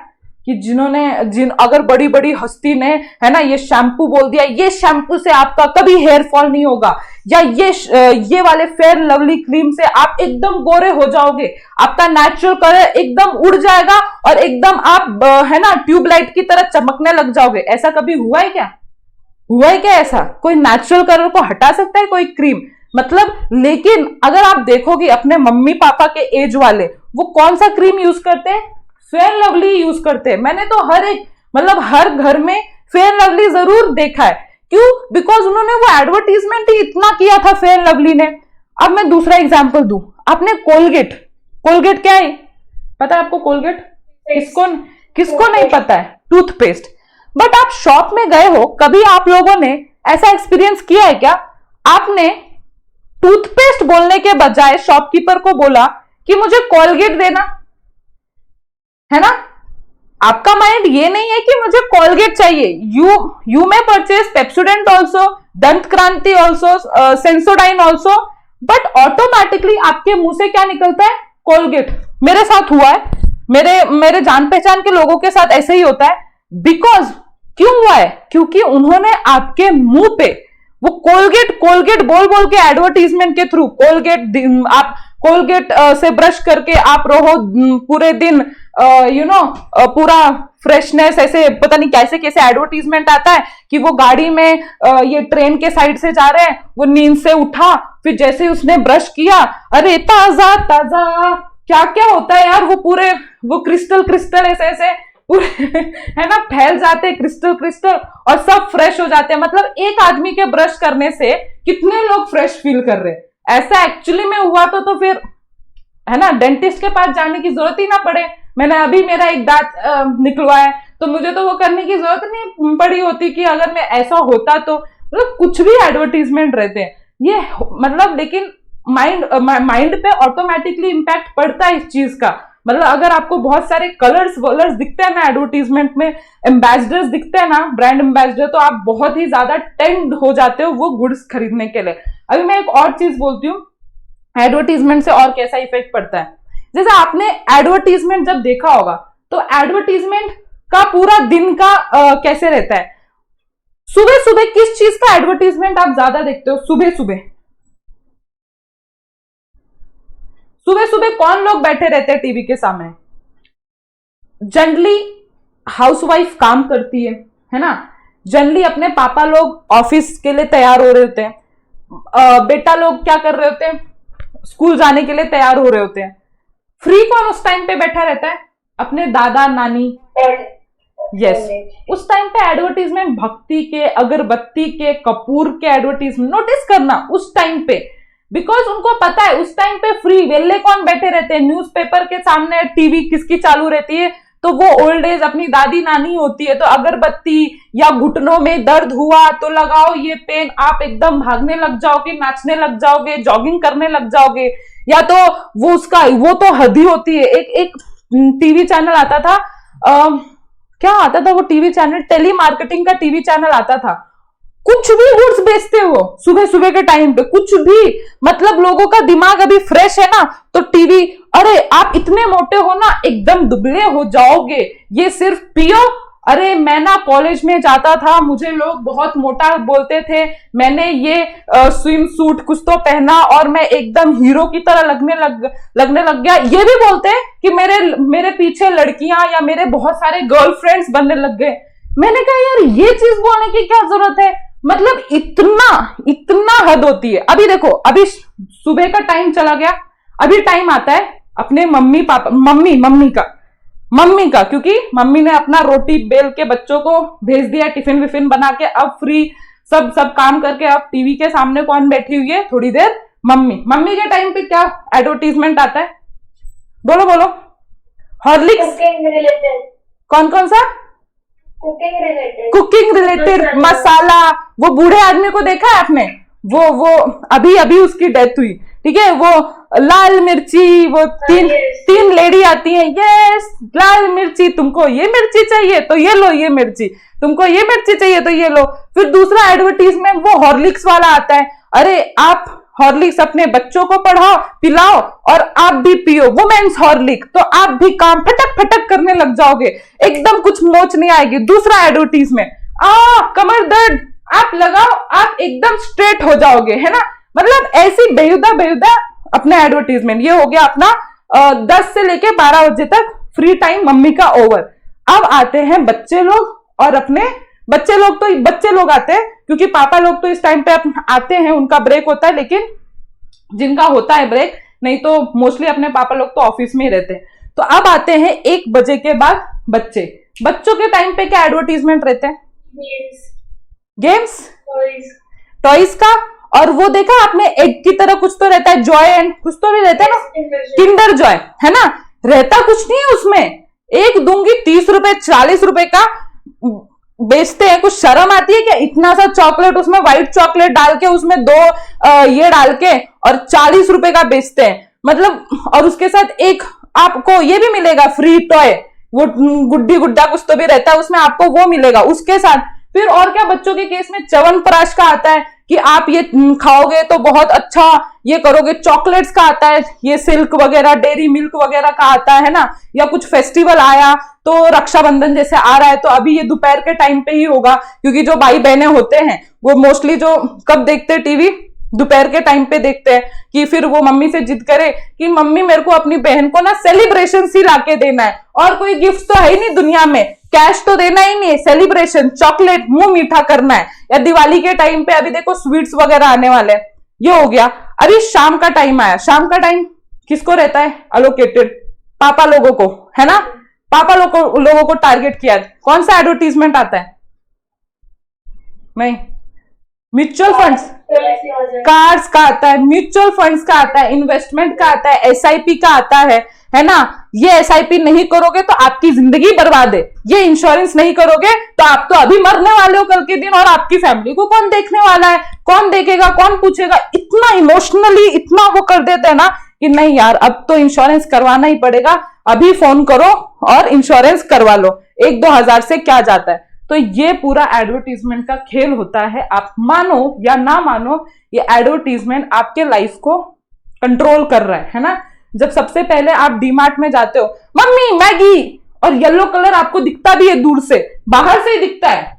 कि अगर बड़ी बड़ी हस्ती ने, है ना, ये शैम्पू बोल दिया, ये शैम्पू से आपका कभी हेयर फॉल नहीं होगा, या ये वाले फेयर लवली क्रीम से आप एकदम गोरे हो जाओगे, आपका नेचुरल कलर एकदम उड़ जाएगा और एकदम आप है ना ट्यूबलाइट की तरह चमकने लग जाओगे, ऐसा कभी हुआ है क्या? हुआ है क्या ऐसा? कोई नेचुरल कलर को हटा सकता है कोई क्रीम? मतलब, लेकिन अगर आप देखोगे अपने मम्मी पापा के एज वाले, वो कौन सा क्रीम यूज करते हैं? फेयर लवली यूज करते हैं। मैंने तो हर घर में फेयर लवली जरूर देखा है। क्यों? बिकॉज उन्होंने वो एडवर्टीजमेंट ही इतना किया था फेयर लवली ने। अब मैं दूसरा एग्जाम्पल दूं, आपने कोलगेट क्या है पता है आपको? कोलगेट किसको नहीं पता है? टूथपेस्ट। बट आप शॉप में गए हो, कभी आप लोगों ने ऐसा एक्सपीरियंस किया है क्या? आपने टूथपेस्ट बोलने के बजाय शॉपकीपर को बोला कि मुझे कोलगेट देना, है ना? आपका माइंड ये नहीं है कि मुझे कोलगेट चाहिए। You may purchase Pepsodent also, दंत क्रांति also, Sensodyne also, but automatically आपके मुंह से क्या निकलता है? कोलगेट। मेरे साथ हुआ है, मेरे जान पहचान के लोगों के साथ ऐसे ही होता है। बिकॉज क्यों हुआ है? क्योंकि उन्होंने आपके मुंह पे वो कोलगेट बोल के एडवर्टीजमेंट के थ्रू आप कोलगेट से ब्रश करके आप रहो पूरे दिन, पूरा फ्रेशनेस, ऐसे पता नहीं कैसे एडवर्टीजमेंट आता है कि वो गाड़ी में ये ट्रेन के साइड से जा रहे हैं, वो नींद से उठा, फिर जैसे उसने ब्रश किया, अरे ताजा क्या होता है यार, वो पूरे वो क्रिस्टल ऐसे पूरे है ना फैल जाते हैं क्रिस्टल और सब फ्रेश हो जाते हैं। मतलब एक आदमी के ब्रश करने से कितने लोग फ्रेश फील कर रहे हैं। ऐसा एक्चुअली में हुआ तो फिर है ना डेंटिस्ट के पास जाने की जरूरत ही ना पड़े। मैंने अभी मेरा एक दांत निकलवाया, तो मुझे तो वो करने की जरूरत नहीं पड़ी होती कि अगर मैं ऐसा होता तो। मतलब कुछ भी एडवर्टीजमेंट रहते हैं ये, मतलब लेकिन माइंड पे ऑटोमेटिकली इम्पैक्ट पड़ता है इस चीज का। मतलब अगर आपको बहुत सारे कलर्स दिखते हैं ना एडवर्टीजमेंट में, एम्बेसडर्स दिखते हैं ना, ब्रांड एम्बेसडर, तो आप बहुत ही ज्यादा टेंड हो जाते हो वो गुड्स खरीदने के लिए। अभी मैं एक और चीज बोलती हूँ, एडवर्टीजमेंट से और कैसा इफेक्ट पड़ता है। जैसे आपने एडवर्टीजमेंट जब देखा होगा, तो एडवर्टीजमेंट का पूरा दिन का कैसे रहता है? सुबह किस चीज का एडवर्टीजमेंट आप ज्यादा देखते हो? सुबह कौन लोग बैठे रहते हैं टीवी के सामने? जनरली हाउसवाइफ काम करती है ना? जनरली अपने पापा लोग ऑफिस के लिए तैयार हो रहे होते हैं, बेटा लोग क्या कर रहे होते हैं? स्कूल जाने के लिए तैयार हो रहे होते हैं। फ्री कौन उस टाइम पे बैठा रहता है? अपने दादा नानी। यस, उस टाइम पे एडवर्टीजमेंट भक्ति के, अगरबत्ती के, कपूर के एडवर्टीजमेंट नोटिस करना उस टाइम पे, बिकॉज उनको पता है उस टाइम पे फ्री वेल्ले कौन बैठे रहते हैं? न्यूज़पेपर के सामने टीवी किसकी चालू रहती है? तो वो ओल्ड एज अपनी दादी नानी होती है। तो अगरबत्ती, या घुटनों में दर्द हुआ तो लगाओ ये पेन, आप एकदम भागने लग जाओगे, नाचने लग जाओगे, जॉगिंग करने लग जाओगे। या तो वो तो हद ही होती है। एक टीवी चैनल आता था, क्या आता था वो टीवी चैनल? टेली मार्केटिंग का टीवी चैनल आता था। कुछ भी गुड्स बेचते हो सुबह के टाइम पे, कुछ भी। मतलब लोगों का दिमाग अभी फ्रेश है ना, तो टीवी, अरे आप इतने मोटे हो ना, एकदम दुबले हो जाओगे, ये सिर्फ पियो। अरे मैं ना कॉलेज में जाता था, मुझे लोग बहुत मोटा बोलते थे, मैंने ये स्विम सूट कुछ तो पहना और मैं एकदम हीरो की तरह लगने लग गया। ये भी बोलते हैं कि मेरे पीछे लड़कियां या मेरे बहुत सारे गर्लफ्रेंड्स बनने लग गए। मैंने कहा यार ये चीज बोलने की क्या जरूरत है? मतलब इतना हद होती है। अभी देखो, अभी सुबह का टाइम चला गया, अभी टाइम आता है अपने मम्मी का, क्योंकि मम्मी ने अपना रोटी बेल के बच्चों को भेज दिया, टिफिन विफिन बना के, अब फ्री सब काम करके अब टीवी के सामने कौन बैठी हुई है? थोड़ी देर मम्मी के टाइम पे क्या एडवर्टीजमेंट आता है? बोलो। हॉर्लिक्स, कौन सा? कुकिंग रिलेटेड मसाला। वो बूढ़े आदमी को देखा है आपने? वो अभी उसकी डेथ हुई, ठीक है? वो लाल मिर्ची, वो तीन लेडी आती हैं, यस लाल मिर्ची, तुमको ये मिर्ची चाहिए तो ये लो ये मिर्ची, तुमको ये मिर्ची चाहिए तो ये लो। फिर दूसरा एडवर्टीजमेंट वो हॉर्लिक्स वाला आता है। अरे आप हॉर्लिक्स अपने बच्चों को पढ़ाओ, पिलाओ और आप भी पियो वुमेन्स हॉर्लिक, तो आप भी काम फटक फटक करने लग जाओगे, एकदम कुछ मोच नहीं आएगी। दूसरा एडवर्टीजमेंट, कमर दर्द आप लगाओ, आप एकदम स्ट्रेट हो जाओगे, है ना। मतलब ऐसी बेहुदा बेहुदा अपने एडवर्टीजमेंट। ये हो गया अपना 10 से लेके 12 बजे तक फ्री टाइम मम्मी का ओवर। अब आते हैं बच्चे लोग, और अपने बच्चे लोग आते हैं क्योंकि पापा लोग तो इस टाइम पे आते हैं, उनका ब्रेक होता है, लेकिन जिनका होता है ब्रेक, नहीं तो मोस्टली अपने पापा लोग तो ऑफिस में ही रहते हैं। तो अब आते हैं 1 बजे के बाद बच्चों के टाइम पे क्या एडवर्टीजमेंट रहते हैं? गेम्स, टॉयज का। और वो देखा आपने, एग की तरह कुछ तो रहता है, जॉय एंड कुछ तो भी रहता है ना, किंडर जॉय, है ना। रहता कुछ नहीं है उसमें, एक दूंगी 30 रुपए 40 रुपए का बेचते हैं। कुछ शर्म आती है क्या? इतना सा चॉकलेट, उसमें व्हाइट चॉकलेट डाल के, उसमें 2 ये डाल के और 40 रुपए का बेचते हैं। मतलब, और उसके साथ एक आपको ये भी मिलेगा फ्री टॉय, वो गुड्डी गुड्डा कुछ तो भी रहता है उसमें, आपको वो मिलेगा उसके साथ। फिर और क्या, बच्चों के केस में च्यवनप्राश का आता है कि आप ये खाओगे तो बहुत अच्छा ये करोगे। चॉकलेट्स का आता है, ये सिल्क वगैरह, डेयरी मिल्क वगैरह का आता है ना। या कुछ फेस्टिवल आया तो रक्षाबंधन जैसे आ रहा है, तो अभी ये दोपहर के टाइम पे ही होगा, क्योंकि जो भाई बहनें होते हैं वो मोस्टली जो कब देखते हैं टीवी, दोपहर के टाइम पे देखते हैं, कि फिर वो मम्मी से जिद करे कि मम्मी मेरे को अपनी बहन को ना सेलिब्रेशन सी लाके देना है, और कोई गिफ्ट तो है ही नहीं दुनिया में, कैश तो देना ही नहीं है, सेलिब्रेशन, चॉकलेट, मुंह मीठा करना है। या दिवाली के टाइम पे अभी देखो स्वीट्स वगैरह आने वाले हैं, ये हो गया। अभी शाम का टाइम आया, शाम का टाइम किसको रहता है? अलोकेटेड पापा लोगों को, है ना। पापा लोगों को टारगेट किया। कौन सा एडवर्टीजमेंट आता है? नहीं, म्यूचुअल फंड्स, कार्ड्स का आता है, म्यूचुअल फंड्स का आता है, इन्वेस्टमेंट का आता है, एसआईपी का आता है ना। ये एसआईपी नहीं करोगे तो आपकी जिंदगी बर्बाद है, ये इंश्योरेंस नहीं करोगे तो आप तो अभी मरने वाले हो कल के दिन, और आपकी फैमिली को कौन देखने वाला है, कौन देखेगा, कौन पूछेगा। इतना इमोशनली इतना वो कर देते हैं ना कि नहीं यार, अब तो इंश्योरेंस करवाना ही पड़ेगा, अभी फोन करो और इंश्योरेंस करवा लो, 1-2 हजार से क्या जाता है। तो ये पूरा एडवर्टीजमेंट का खेल होता है। आप मानो या ना मानो, ये एडवर्टीजमेंट आपके लाइफ को कंट्रोल कर रहा है ना। जब सबसे पहले आप डीमार्ट में जाते हो, मम्मी मैगी, और येलो कलर आपको दिखता भी है दूर से, बाहर से ही दिखता है,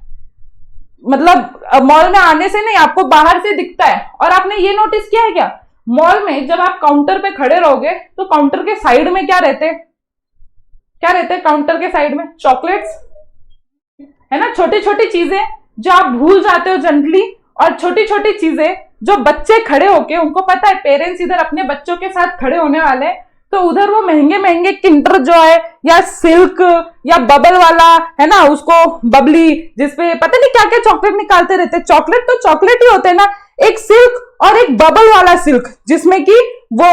मतलब मॉल में आने से नहीं, आपको बाहर से दिखता है। और आपने ये नोटिस किया है क्या, मॉल में जब आप काउंटर पे खड़े रहोगे तो काउंटर के साइड में क्या रहते हैं काउंटर के साइड में? चॉकलेट्स, है ना, छोटी छोटी चीजें जो आप भूल जाते हो जनरली, और छोटी छोटी चीजें जो बच्चे खड़े होके, उनको पता है पेरेंट्स इधर अपने बच्चों के साथ खड़े होने वाले, तो उधर वो महंगे महंगे किंडर जॉय या सिल्क या बबल वाला, है ना, उसको बबली, जिसपे पता नहीं क्या क्या चॉकलेट निकालते रहते। चॉकलेट तो चॉकलेट ही होते हैं ना, एक सिल्क और एक बबल वाला सिल्क, जिसमें कि वो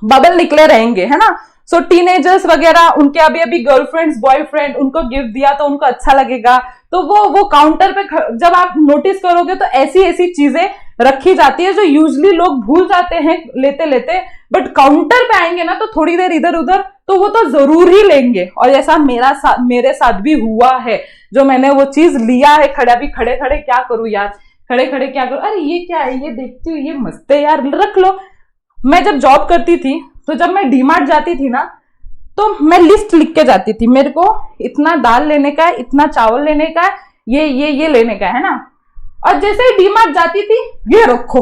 बबल निकले रहेंगे, है ना। सो टीनेजर्स वगैरह, उनके अभी अभी गर्लफ्रेंड्स बॉयफ्रेंड, उनको गिफ्ट दिया तो उनको अच्छा लगेगा, तो वो काउंटर पे जब आप नोटिस करोगे तो ऐसी ऐसी चीजें रखी जाती है जो यूजली लोग भूल जाते हैं लेते लेते, बट काउंटर पे आएंगे ना तो थोड़ी देर इधर उधर तो वो तो जरूर ही लेंगे। और ऐसा मेरे साथ भी हुआ है, जो मैंने वो चीज लिया है, खड़े खड़े क्या करूं यार, खड़े खड़े क्या करूं, अरे ये क्या है, ये देखती हूँ, ये मस्त है यार, रख लो। मैं जब जॉब करती थी तो जब मैं डीमार्ट जाती थी ना, तो मैं लिस्ट लिख के जाती थी, मेरे को इतना दाल लेने का है, इतना चावल लेने का है, ये लेने का है ना। और जैसे ही डीमार्ट जाती थी, ये रखो,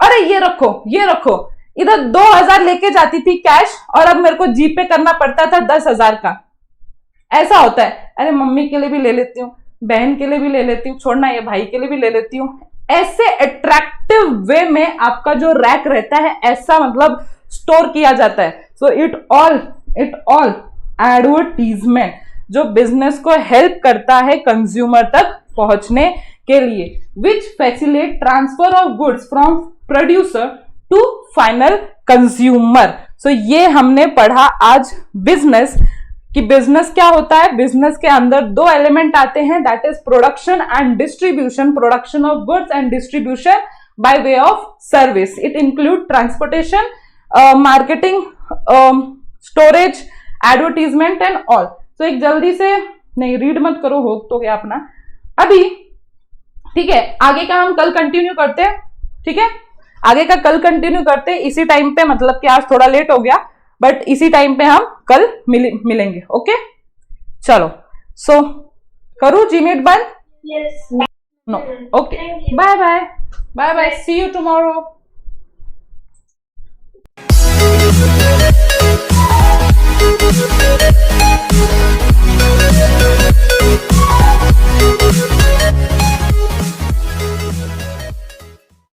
अरे ये रखो, इधर 2000 लेके जाती थी कैश, और अब मेरे को जीपे करना पड़ता था 10,000 का। ऐसा होता है, अरे मम्मी के लिए भी ले लेती हूँ, बहन के लिए भी ले लेती हूँ, छोड़ना ये भाई के लिए भी ले लेती हूँ। ऐसे अट्रैक्टिव वे में आपका जो रैक रहता है, ऐसा मतलब स्टोर किया जाता है। सो इट ऑल एडवर्टीजमेंट जो बिजनेस को हेल्प करता है कंज्यूमर तक पहुंचने के लिए, which facilitate transfer of goods from producer to final consumer. So ये हमने पढ़ा आज बिजनेस कि बिजनेस क्या होता है। बिजनेस के अंदर 2 एलिमेंट आते हैं, that is production and distribution, production of goods and distribution by way of service. It include transportation, marketing, storage, advertisement and all. तो एक जल्दी से नहीं रीड मत करो, हो तो क्या अपना अभी, ठीक है, आगे का हम कल कंटिन्यू करते हैं। ठीक है, आगे का कल कंटिन्यू करते इसी टाइम पे, मतलब कि आज थोड़ा लेट हो गया बट इसी टाइम पे हम कल मिलेंगे। ओके चलो, सो करूँ जीमीट बंद? Yes. No, okay, Thank you. Bye bye, bye bye, see you tomorrow.